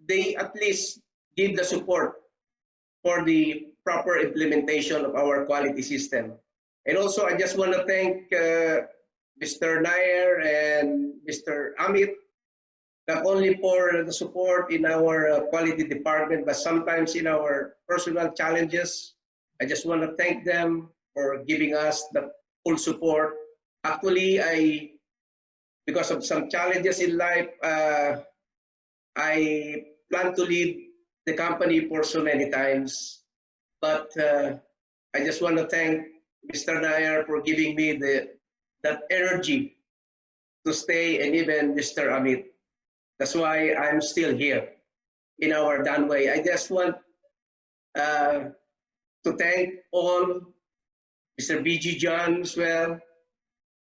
they at least give the support for the proper implementation of our quality system. And also, I just want to thank Mr. Nair and Mr. Amit, not only for the support in our quality department, but sometimes in our personal challenges. I just want to thank them for giving us the full support. Actually, because of some challenges in life, I plan to leave the company for so many times. But I just want to thank Mr. Nair for giving me that energy to stay, and even Mr. Amit. That's why I'm still here in our Danway. I just want to thank all Mr. BG John as well,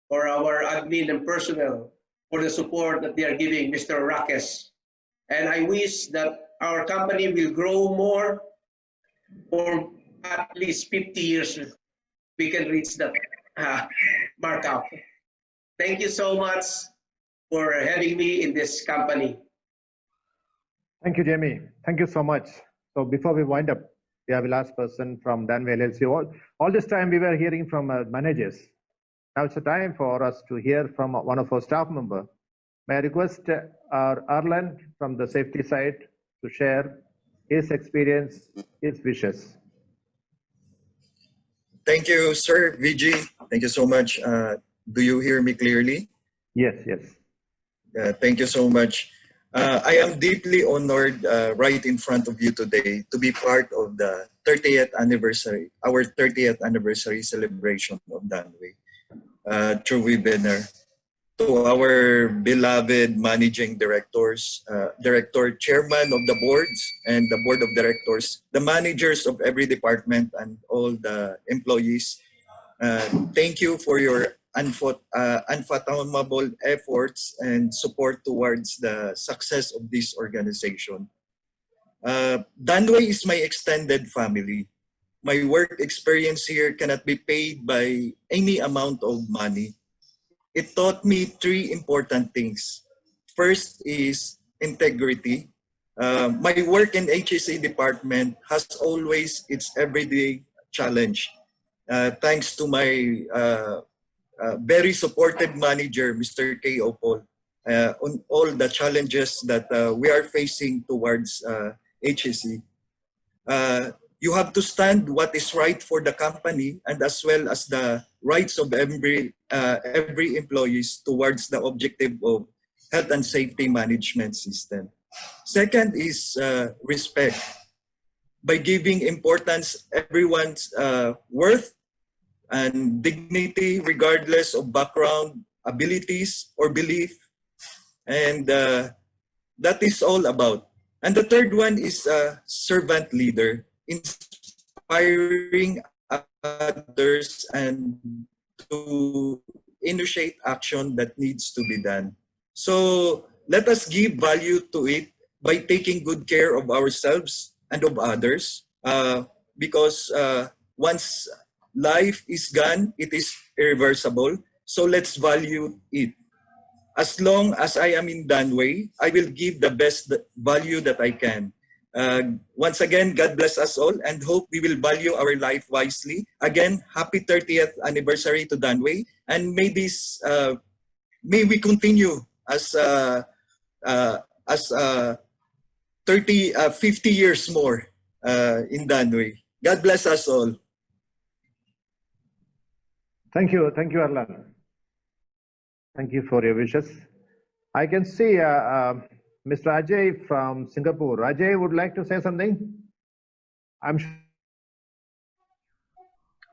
for our admin and personnel, for the support that they are giving Mr. Rakesh. And I wish that our company will grow more for at least 50 years. We can reach that markup. Thank you so much for having me in this company. Thank you, Jamie. Thank you so much. So before we wind up, we have a last person from Danway LLC. All this time we were hearing from managers. Now it's a time for us to hear from one of our staff members. May I request Arlen from the safety side to share his experience, his wishes. Thank you, sir. VG, thank you so much. Do you hear me clearly? Yes, yes. Thank you so much. I am deeply honored right in front of you today to be part of the 30th anniversary, our 30th anniversary celebration of Danway through webinar. To our beloved managing directors, chairman of the boards and the board of directors, the managers of every department and all the employees, thank you for your unfathomable efforts and support towards the success of this organization. Danway is my extended family. My work experience here cannot be paid by any amount of money. It taught me three important things. First is integrity. My work in HSE department has always its everyday challenge. Thanks to my very supportive manager, Mr. K. Opol, on all the challenges that we are facing towards HSE. You have to stand what is right for the company and as well as the rights of every employees towards the objective of health and safety management system. Second is respect. By giving importance everyone's worth and dignity regardless of background, abilities or belief, and that is all about. And the third one is a servant leader, inspiring others and to initiate action that needs to be done. So let us give value to it by taking good care of ourselves and of others, because once life is gone, it is irreversible. So let's value it. As long as I am in Danway, I will give the best value that I can. Once again, God bless us all and hope we will value our life wisely. Again, happy 30th anniversary to Danway, and may this may we continue as 50 years more in Danway. God bless us all. Thank you, Arlan. Thank you for your wishes. I can see Mr. Ajay from Singapore. Ajay would like to say something? I'm sure.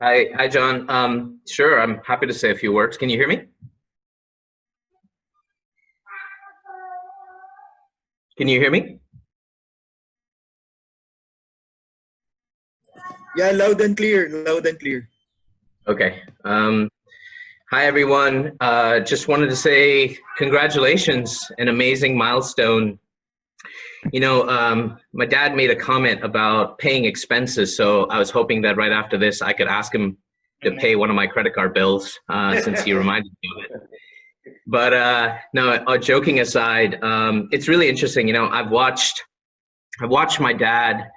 Hi, John. Sure, I'm happy to say a few words. Can you hear me? Can you hear me? Yeah, loud and clear, loud and clear. Okay. Hi, everyone. Just wanted to say congratulations, an amazing milestone. You know, my dad made a comment about paying expenses, so I was hoping that right after this, I could ask him to pay one of my credit card bills, since he reminded me of it. But no, joking aside, it's really interesting. You know, I've watched my dad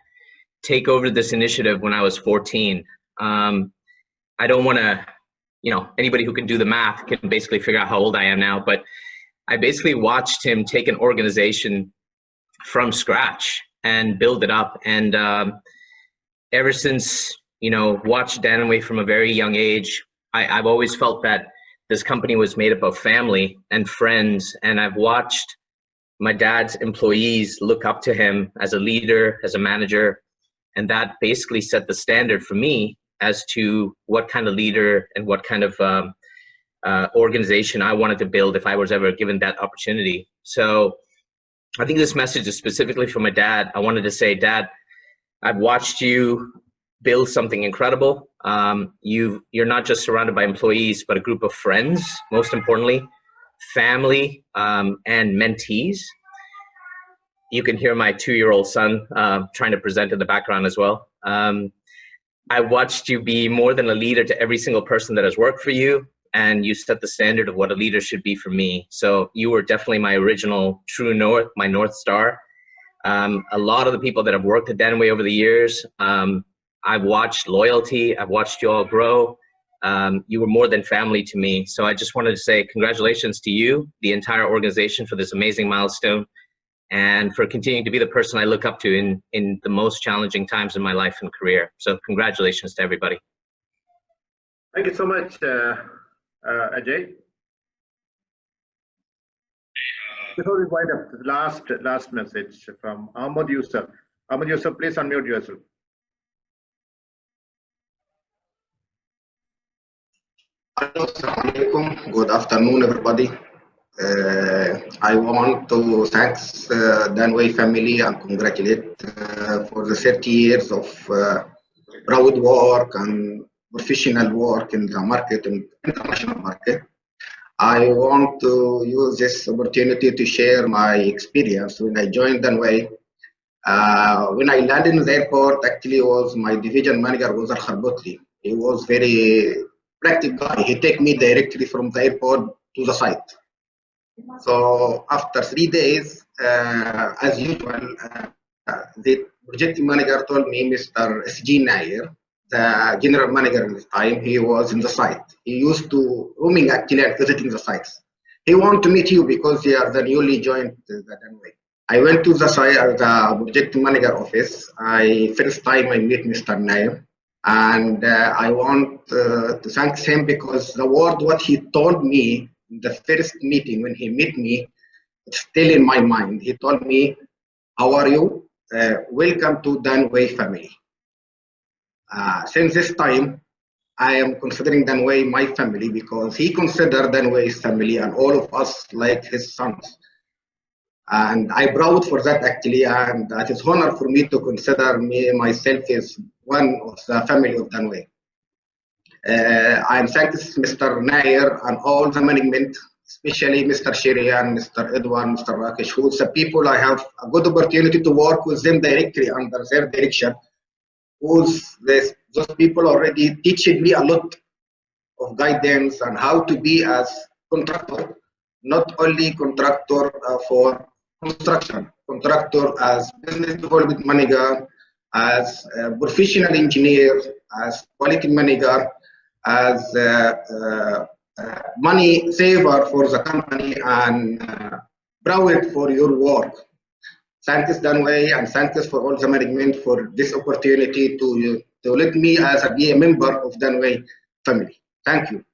take over this initiative when I was 14. I don't want to, you know, anybody who can do the math can basically figure out how old I am now, but I basically watched him take an organization from scratch and build it up. And ever since, you know, watched Danway from a very young age, I've always felt that this company was made up of family and friends. And I've watched my dad's employees look up to him as a leader, as a manager. And that basically set the standard for me as to what kind of leader and what kind of organization I wanted to build if I was ever given that opportunity. So I think this message is specifically for my dad. I wanted to say, Dad, I've watched you build something incredible. You're not just surrounded by employees, but a group of friends, most importantly, family, and mentees. You can hear my 2-year-old son trying to present in the background as well. I watched you be more than a leader to every single person that has worked for you, and you set the standard of what a leader should be for me. So you were definitely my original true north, my North Star. A lot of the people that have worked at Danway over the years, I've watched loyalty, I've watched you all grow. You were more than family to me. So I just wanted to say congratulations to you, the entire organization, for this amazing milestone, and for continuing to be the person I look up to in the most challenging times in my life and career. So congratulations to everybody. Thank you so much, Ajay. Before we wind up, the last message from Ahmad Yusuf. Ahmad Yusuf, please unmute yourself. Good afternoon, everybody. I want to thank Danway family and congratulate for the 30 years of proud work and professional work in the market, in international market. I want to use this opportunity to share my experience when I joined Danway. When I landed in the airport, actually was my division manager was Al Kharbutli. He was very practical guy. He take me directly from the airport to the site. So after 3 days, as usual, the project manager told me, Mr. S.G. Nair, the general manager at the time, he was in the site. He used to roaming actually and visiting the sites. He wanted to meet you because you are the newly joined the Danway. I went to the site, the project manager office. First time I met Mr. Nair, and I want to thank him because the word what he told me in the first meeting when he met me, it's still in my mind. He told me, "How are you? Welcome to Danway family." Since this time, I am considering Danway my family because he considered Danway his family and all of us like his sons. And I proud for that actually, and it is honor for me to consider myself as one of the family of Danway. I thank Mr. Nair and all the management, especially Mr. Shirian, Mr. Edwan, Mr. Rakesh, who's the people I have a good opportunity to work with them directly under their direction. Those people already teaching me a lot of guidance on how to be as contractor, not only contractor for construction, contractor as business development manager, as professional engineer, as quality manager, as money saver for the company, and proud for your work. Thanks Danway, and thanks for all the management for this opportunity to let me as be a member of Danway family. Thank you.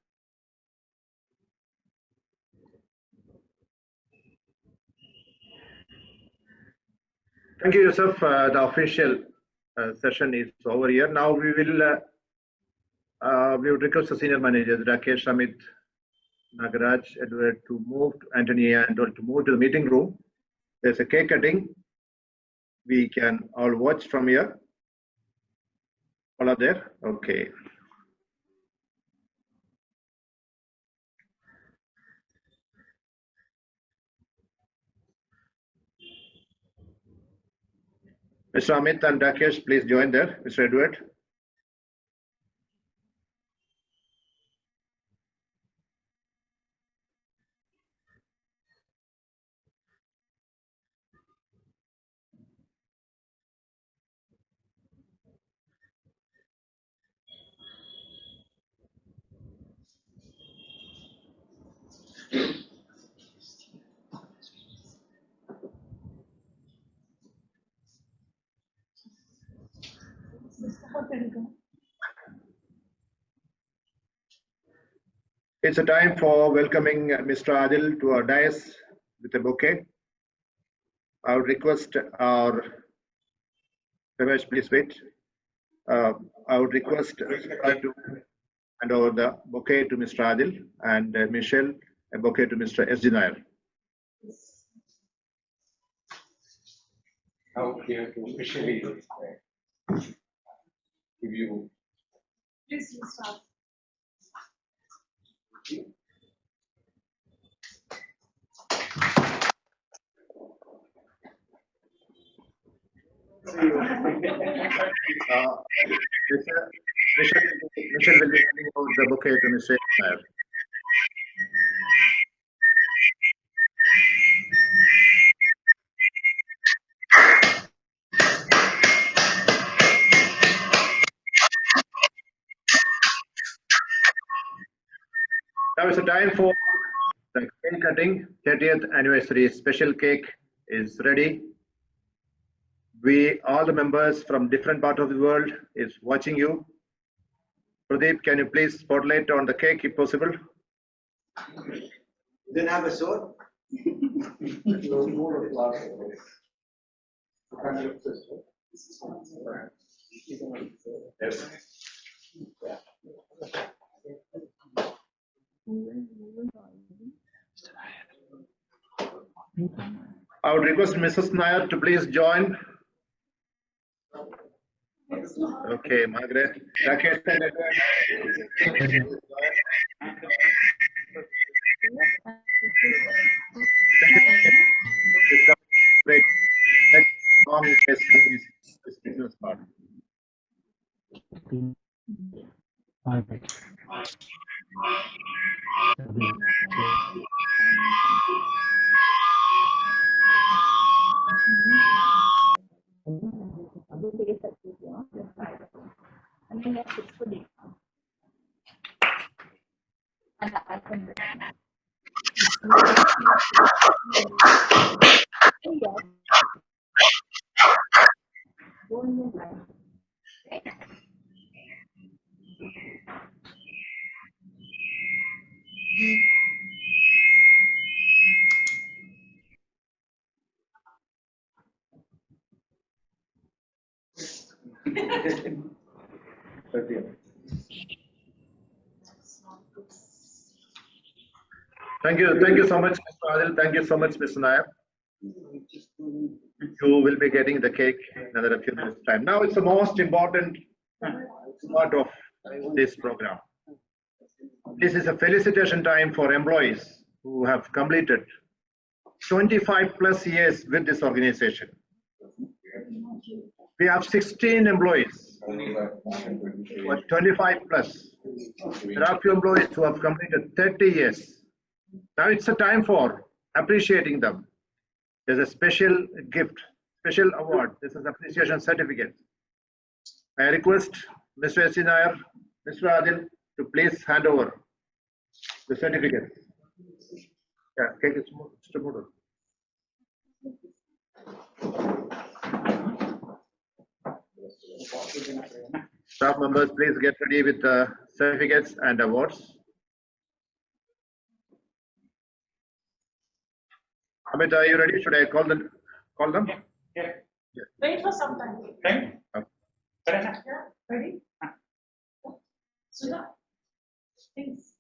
Thank you, Yusuf. The official session is over here. Now we would request the senior managers, Rakesh, Amit, Nagaraj, Edward, to move, Anthony and all to move to the meeting room. There's a cake cutting. We can all watch from here. All are there? Okay. Mr. Amit and Rakesh, please join there. Mr. Edward. It's a time for welcoming Mr. Adil to our dais with a bouquet. I would request our Ramesh, please wait. I would request to hand over the bouquet to Mr. Adil and Michelle, a bouquet to Mr. S. Nair. Now here to officially give you. Please start. Michelle will be handing over the bouquet to Mr. Nair. Now it's a time for the cake cutting. 30th anniversary special cake is ready. All the members from different parts of the world is watching you. Pradeep, can you please spotlight on the cake if possible? You didn't have a sword? I would request Mrs. Nair to please join. Okay, Margaret. Rakesh and Edward. This business part. Thank you so much, Mr. Adil. Thank you so much, Mr. Nair. You will be getting the cake in another few minutes' time. Now it's the most important part of this program. This is a felicitation time for employees who have completed 25 plus years with this organization. We have 16 employees who are 25 plus. There are few employees who have completed 30 years. Now it's a time for appreciating them. There's a special gift, special award. This is appreciation certificate. I request Mr. S. Nair, Mr. Adil to please hand over the certificate. Yeah, take it, Mr. Moodle. Staff members, please get ready with the certificates and awards. Amit, are you ready? Should I call them? Yeah. Wait for some time. Okay. Yeah. Ready? Sudha, please.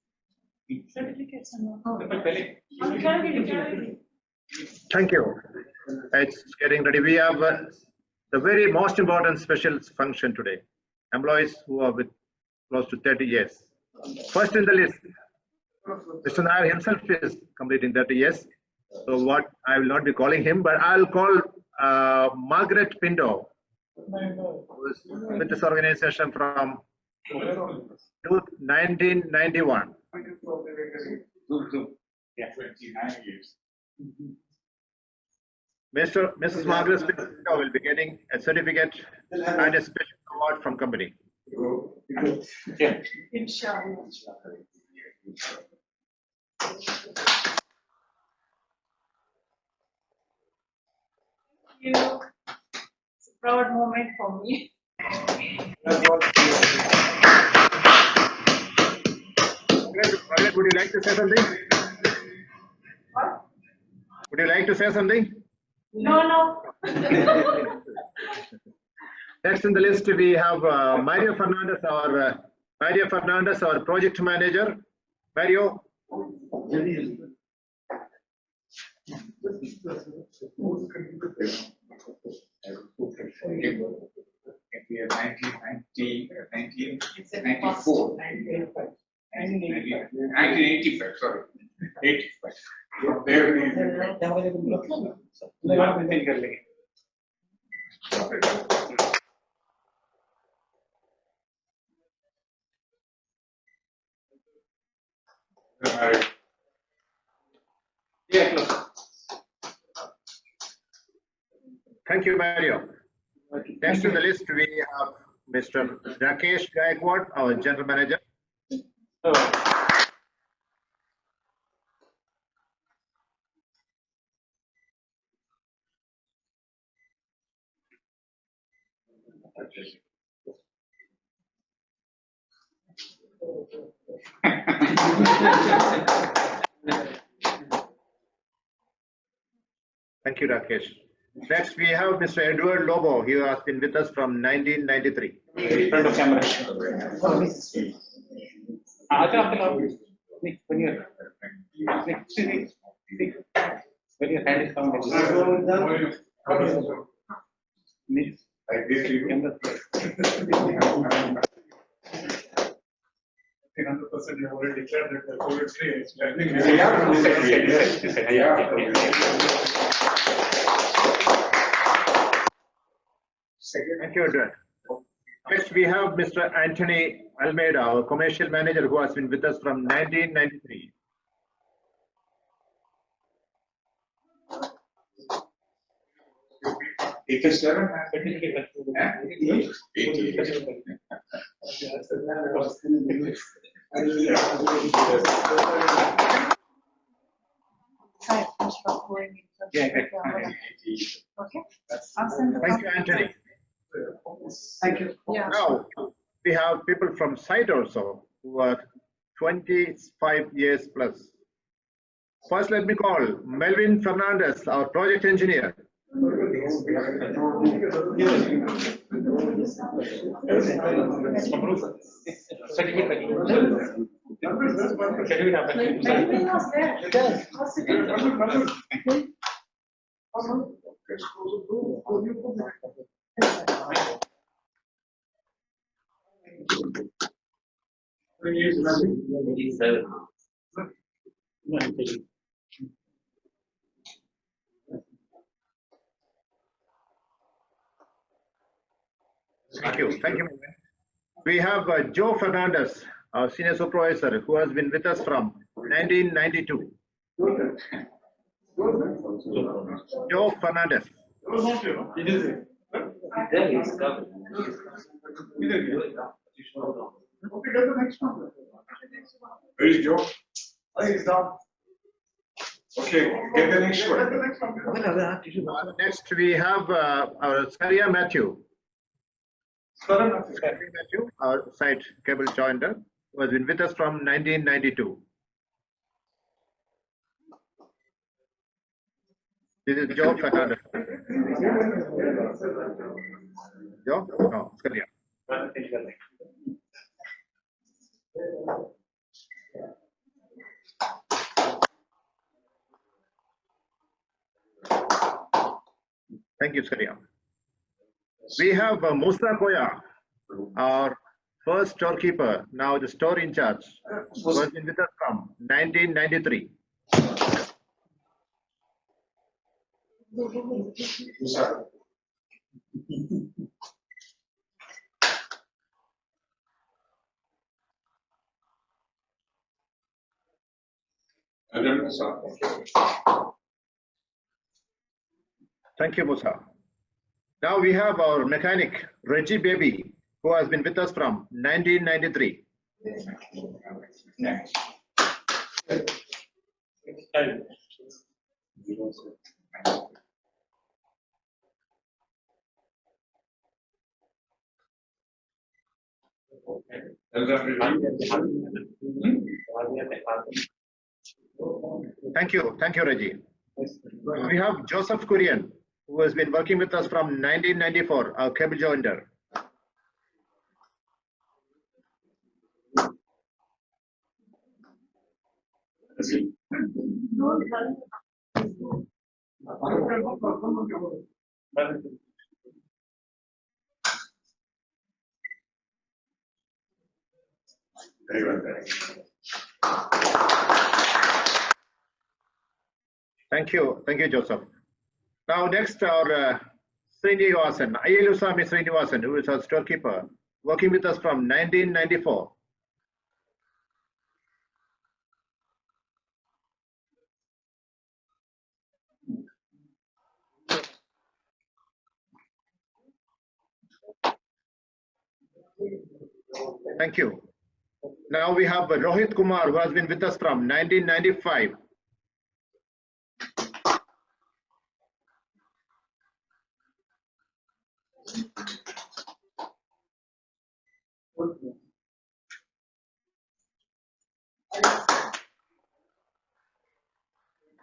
Certificates and all. Thank you. It's getting ready. We have the very most important special function today. Employees who are with close to 30 years. First in the list, Mr. Nair himself is completing 30 years. So what I will not be calling him, but I'll call Margaret Pinto, who is with this organization from 1991. Yeah, 29 years. Mrs. Margaret Pinto will be getting a certificate and a special award from company. Yeah. Inshallah. You. It's a proud moment for me. Margaret, would you like to say something? What? Would you like to say something? No. Next in the list, we have Mario Fernandez, our project manager. Mario. We are 1994. 1985, sorry. 85. From there we Thank you, Mario. Next on the list, we have Mr. Rakesh Gaikwad, our general manager. Thank you, Rakesh. Next, we have Mr. Edward Lobo. He has been with us from 1993. Front of camera. When your hand is found, like this, you 100% you already declared that the COVID-free is Thank you, Edward. Next, we have Mr. Anthony Almeida, our commercial manager, who has been with us from 1993. Okay. Thank you, Anthony. Thank you. Yeah. Now, we have people from site also who are 25 years plus. First, let me call Melvin Fernandez, our project engineer. Thank you. Thank you. We have Joe Fernandez, our senior supervisor, who has been with us from 1992. Joe Fernandez. Where is Joe? I think it's down. Okay, get the next one. Next, we have our Scaria Matthew. Scaria Matthew, our site cable joiner, who has been with us from 1992. This is Joe Fernandez. Joe? No, Scaria. Thank you, Scaria. We have Musa Koya, our first storekeeper, now the store in charge, who has been with us from 1993. Thank you, Musa. Now we have our mechanic, Reggie Baby, who has been with us from 1993. Thank you, Reggie. We have Joseph Kurian, who has been working with us from 1994, our cable joiner. Thank you, Joseph. Now next, our Srinivasan, Ayelusami Srinivasan, who is our storekeeper, working with us from 1994. Thank you. Now we have Rohit Kumar, who has been with us from 1995.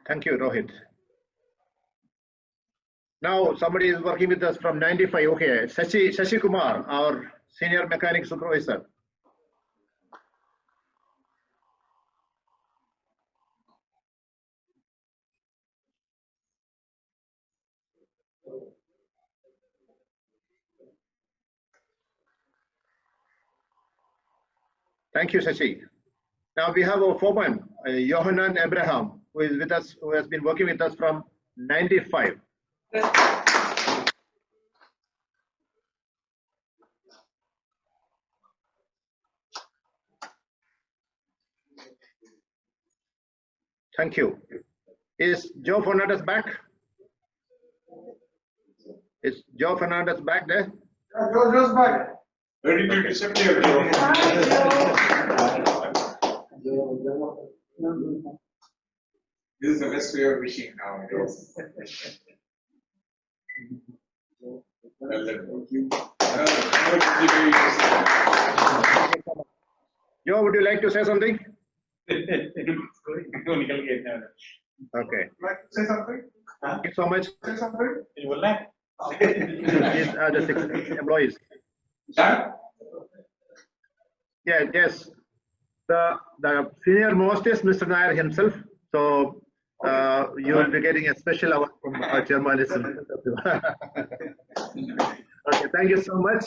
Thank you, Rohit. Now somebody is working with us from 95. Okay, Shashi Kumar, our senior mechanic supervisor. Thank you, Shashi. Now we have our foreman, Johanan Abraham, who is with us, who has been working with us from 95. Thank you. Is Joe Fernandez back? Is Joe Fernandez back there? Joe's back. Ready to disappear, Joe. This is the best way of wishing now, Joe. Joe, would you like to say something? Okay. Like to say something? Thank you so much. Say something? These are the 6 employees. Done? Yeah, yes. The senior most is Mr. Nair himself. So you will be getting a special award from our chairman. Okay, thank you so much.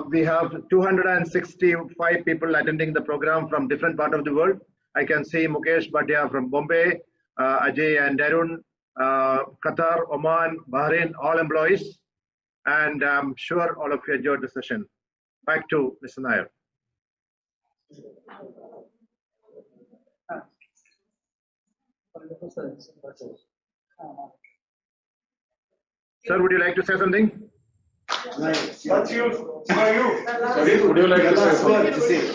We have 265 people attending the program from different parts of the world. I can see Mukesh Bhatia from Bombay, Ajay and Darun, Qatar, Oman, Bahrain, all employees. And I'm sure all of you enjoyed the session. Back to Mr. Nair. Sir, would you like to say something? What's you? Sorry, would you like to say something?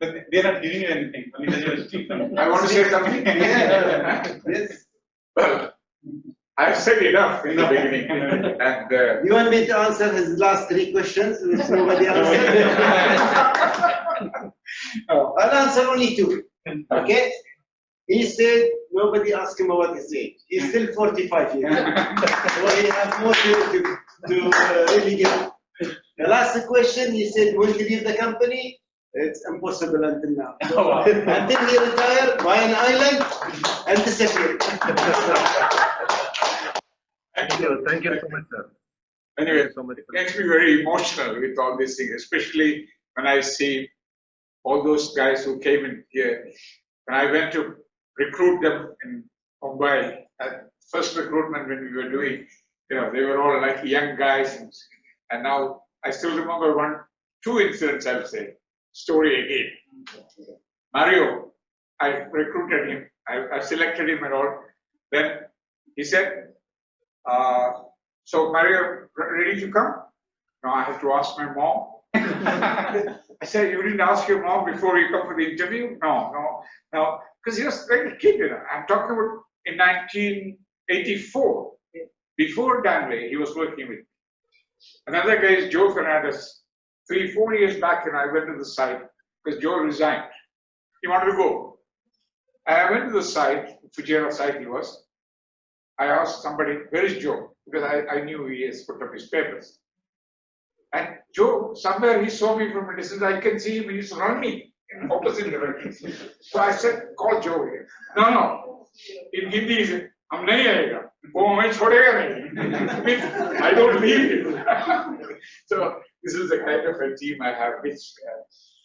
But they're not giving you anything. I mean, I want to say something. Yes. Well, I've said enough in the beginning, and You want me to answer his last 3 questions, which nobody else said? I'll answer only 2. Okay? He said nobody asked him about his age. He's still 45 years. So he has more to really give. The last question, he said, will he leave the company? It's impossible until now. So, until he retire, buy an island, and disappear. Thank you. Thank you so much, sir. anyway, it makes me very emotional with all these things, especially when I see all those guys who came in here. When I went to recruit them in Mumbai, at first recruitment when we were doing, they were all like young guys, and now I still remember 2 incidents, I would say. Story again. Mario, I recruited him, I selected him and all. Then he said, so Mario, ready to come? No, I have to ask my mom. I said, you didn't ask your mom before you come for the interview? No, because he was like a kid. I'm talking about in 1984, before Danway, he was working with me. Another guy is Joe Fernandez. 3-4 years back, and I went to the site because Joe resigned. He wanted to go. And I went to the site, Fujairah site he was. I asked somebody, where is Joe? Because I knew he has put up his papers. And Joe, somewhere he saw me from a distance. I can see him, he's running in opposite direction. So I said, call Joe here. No. In Hindi, he said, "Hum nahi aayega. Wo hame chhodega nahi." I don't leave him. So this is the kind of a team I have, which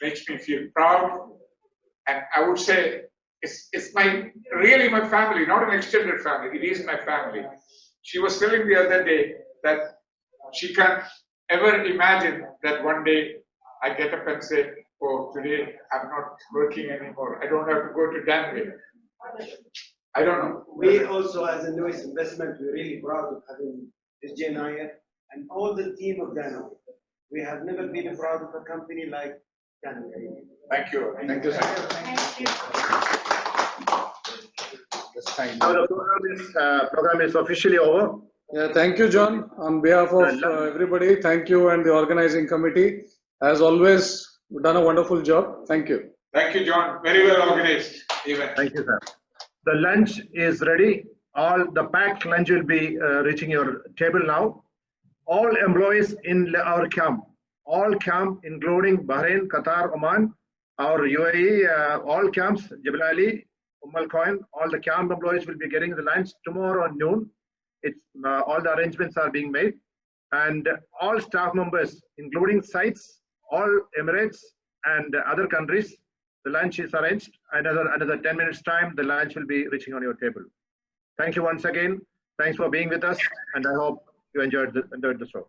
makes me feel proud. And I would say it's really my family, not an extended family. It is my family. She was telling the other day that she can't ever imagine that one day I get up and say, oh, today I'm not working anymore. I don't have to go to Danway. I don't know. We also, as a newest investment, we're really proud of having SJ Nair and all the team of Danway. We have never been proud of a company like Danway. Thank you. Thank you, sir. Thank you. Now the program is officially over. Yeah, thank you, John. On behalf of everybody, thank you and the organizing committee. As always, you've done a wonderful job. Thank you. Thank you, John. Very well organized event. Thank you, sir. The lunch is ready. All the packed lunch will be reaching your table now. All employees in our camp, including Bahrain, Qatar, Oman, our UAE, all camps, Jebel Ali, Al Quoin, all the camp employees will be getting the lunch tomorrow at noon. It's all the arrangements are being made, and all staff members, including sites, all Emirates and other countries, the lunch is arranged. Another 10 minutes time, the lunch will be reaching on your table. Thank you once again. Thanks for being with us, and I hope you enjoyed the show.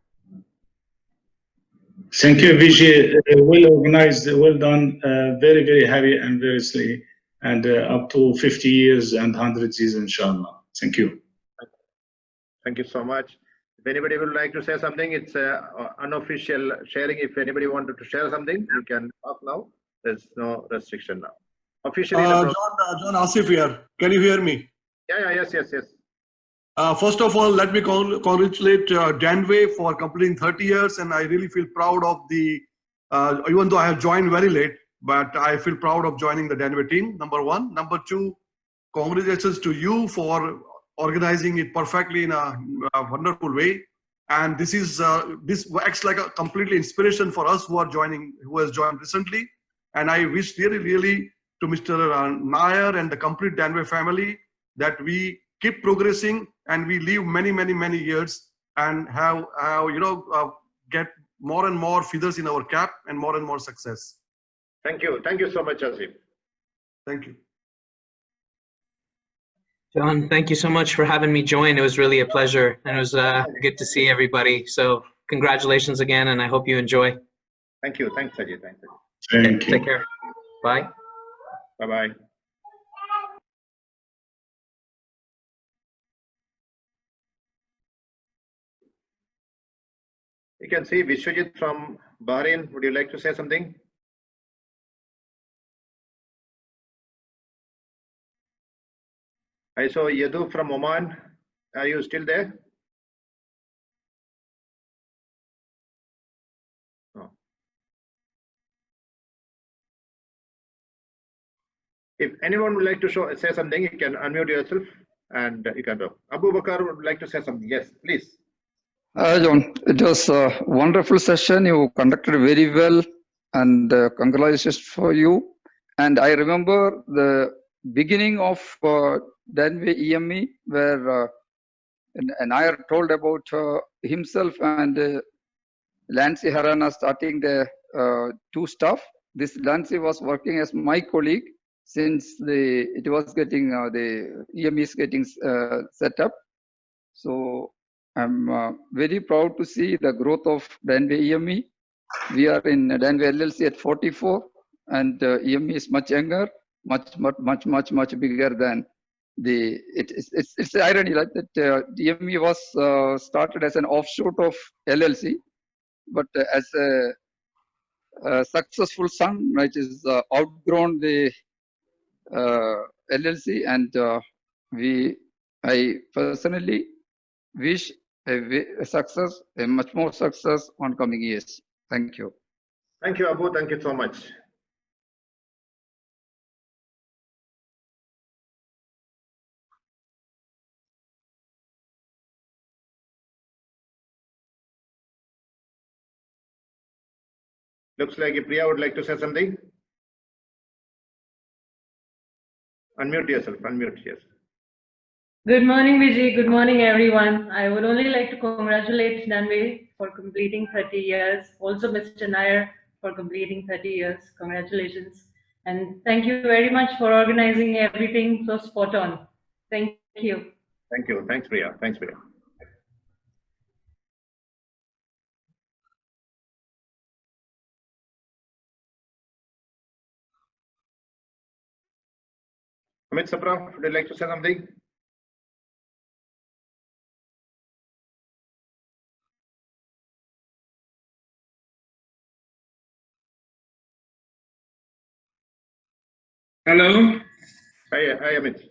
Thank you, Vijay. Well organized, well done. Very, very happy anniversary, and up to 50 years and 100 years, inshallah. Thank you. Thank you so much. If anybody would like to say something, it's unofficial sharing. If anybody wanted to share something, you can talk now. There's no restriction now. Officially, John Asif here. Can you hear me? Yes. First of all, let me congratulate Danway for completing 30 years, and I really feel proud of the, even though I have joined very late, but I feel proud of joining the Danway team, number one. Number two, congratulations to you for organizing it perfectly in a wonderful way. And this acts like a completely inspiration for us who has joined recently. And I wish really to Mr. Nair and the complete Danway family that we keep progressing and we live many years and have get more and more feathers in our cap and more success. Thank you so much, Azim. Thank you. John, thank you so much for having me join. It was really a pleasure, and it was good to see everybody. So congratulations again, and I hope you enjoy. Thank you. Thanks, Ajay. Thanks, Ajay. Thank you. Take care. Bye. Bye-bye. You can see Vishwajit from Bahrain. Would you like to say something? I saw Yadu from Oman. Are you still there? No. If anyone would like to say something, you can unmute yourself and you can talk. Abu Bakar would like to say something. Yes, please. John, it was a wonderful session. You conducted very well, and congratulations for you. And I remember the beginning of Danway EME, where Nair told about himself and Lancy Harana starting the two staff. This Lancy was working as my colleague since it was getting the EME is getting set up. So I'm very proud to see the growth of Danway EME. We are in Danway LLC at 44, and EME is much younger, much bigger than the. It's irony like that. EME was started as an offshoot of LLC, but as a successful son, which is outgrown the LLC, and I personally wish a success, a much more success on coming years. Thank you. Thank you, Abu. Thank you so much. Looks like Priya would like to say something. Unmute yourself. Unmute, yes. Good morning, Vijay. Good morning, everyone. I would only like to congratulate Danway for completing 30 years. Also, Mr. Nair for completing 30 years. Congratulations. And thank you very much for organizing everything so spot on. Thank you. Thank you. Thanks, Priya. Thanks, Priya. Amit Sapra, would you like to say something? Hello. Hi, Amit.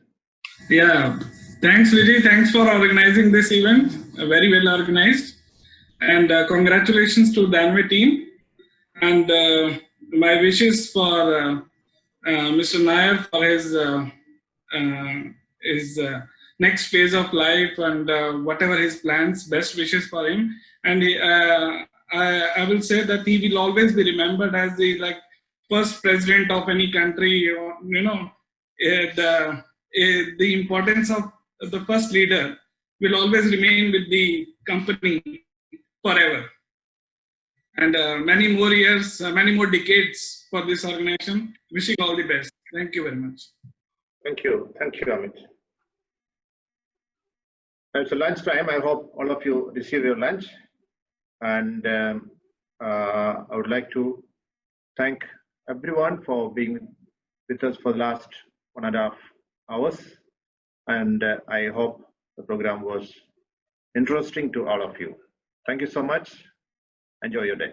Yeah. Thanks, Vijay. Thanks for organizing this event. Very well organized. And congratulations to Danway team. And my wishes for Mr. Nair for his next phase of life and whatever his plans. Best wishes for him. And I will say that he will always be remembered as the first president of any country. The importance of the first leader will always remain with the company forever. And many more years, many more decades for this organization. Wishing all the best. Thank you very much. Thank you. Thank you, Amit. It's lunch time. I hope all of you receive your lunch. And I would like to thank everyone for being with us for the last 1.5 hours. And I hope the program was interesting to all of you. Thank you so much. Enjoy your day.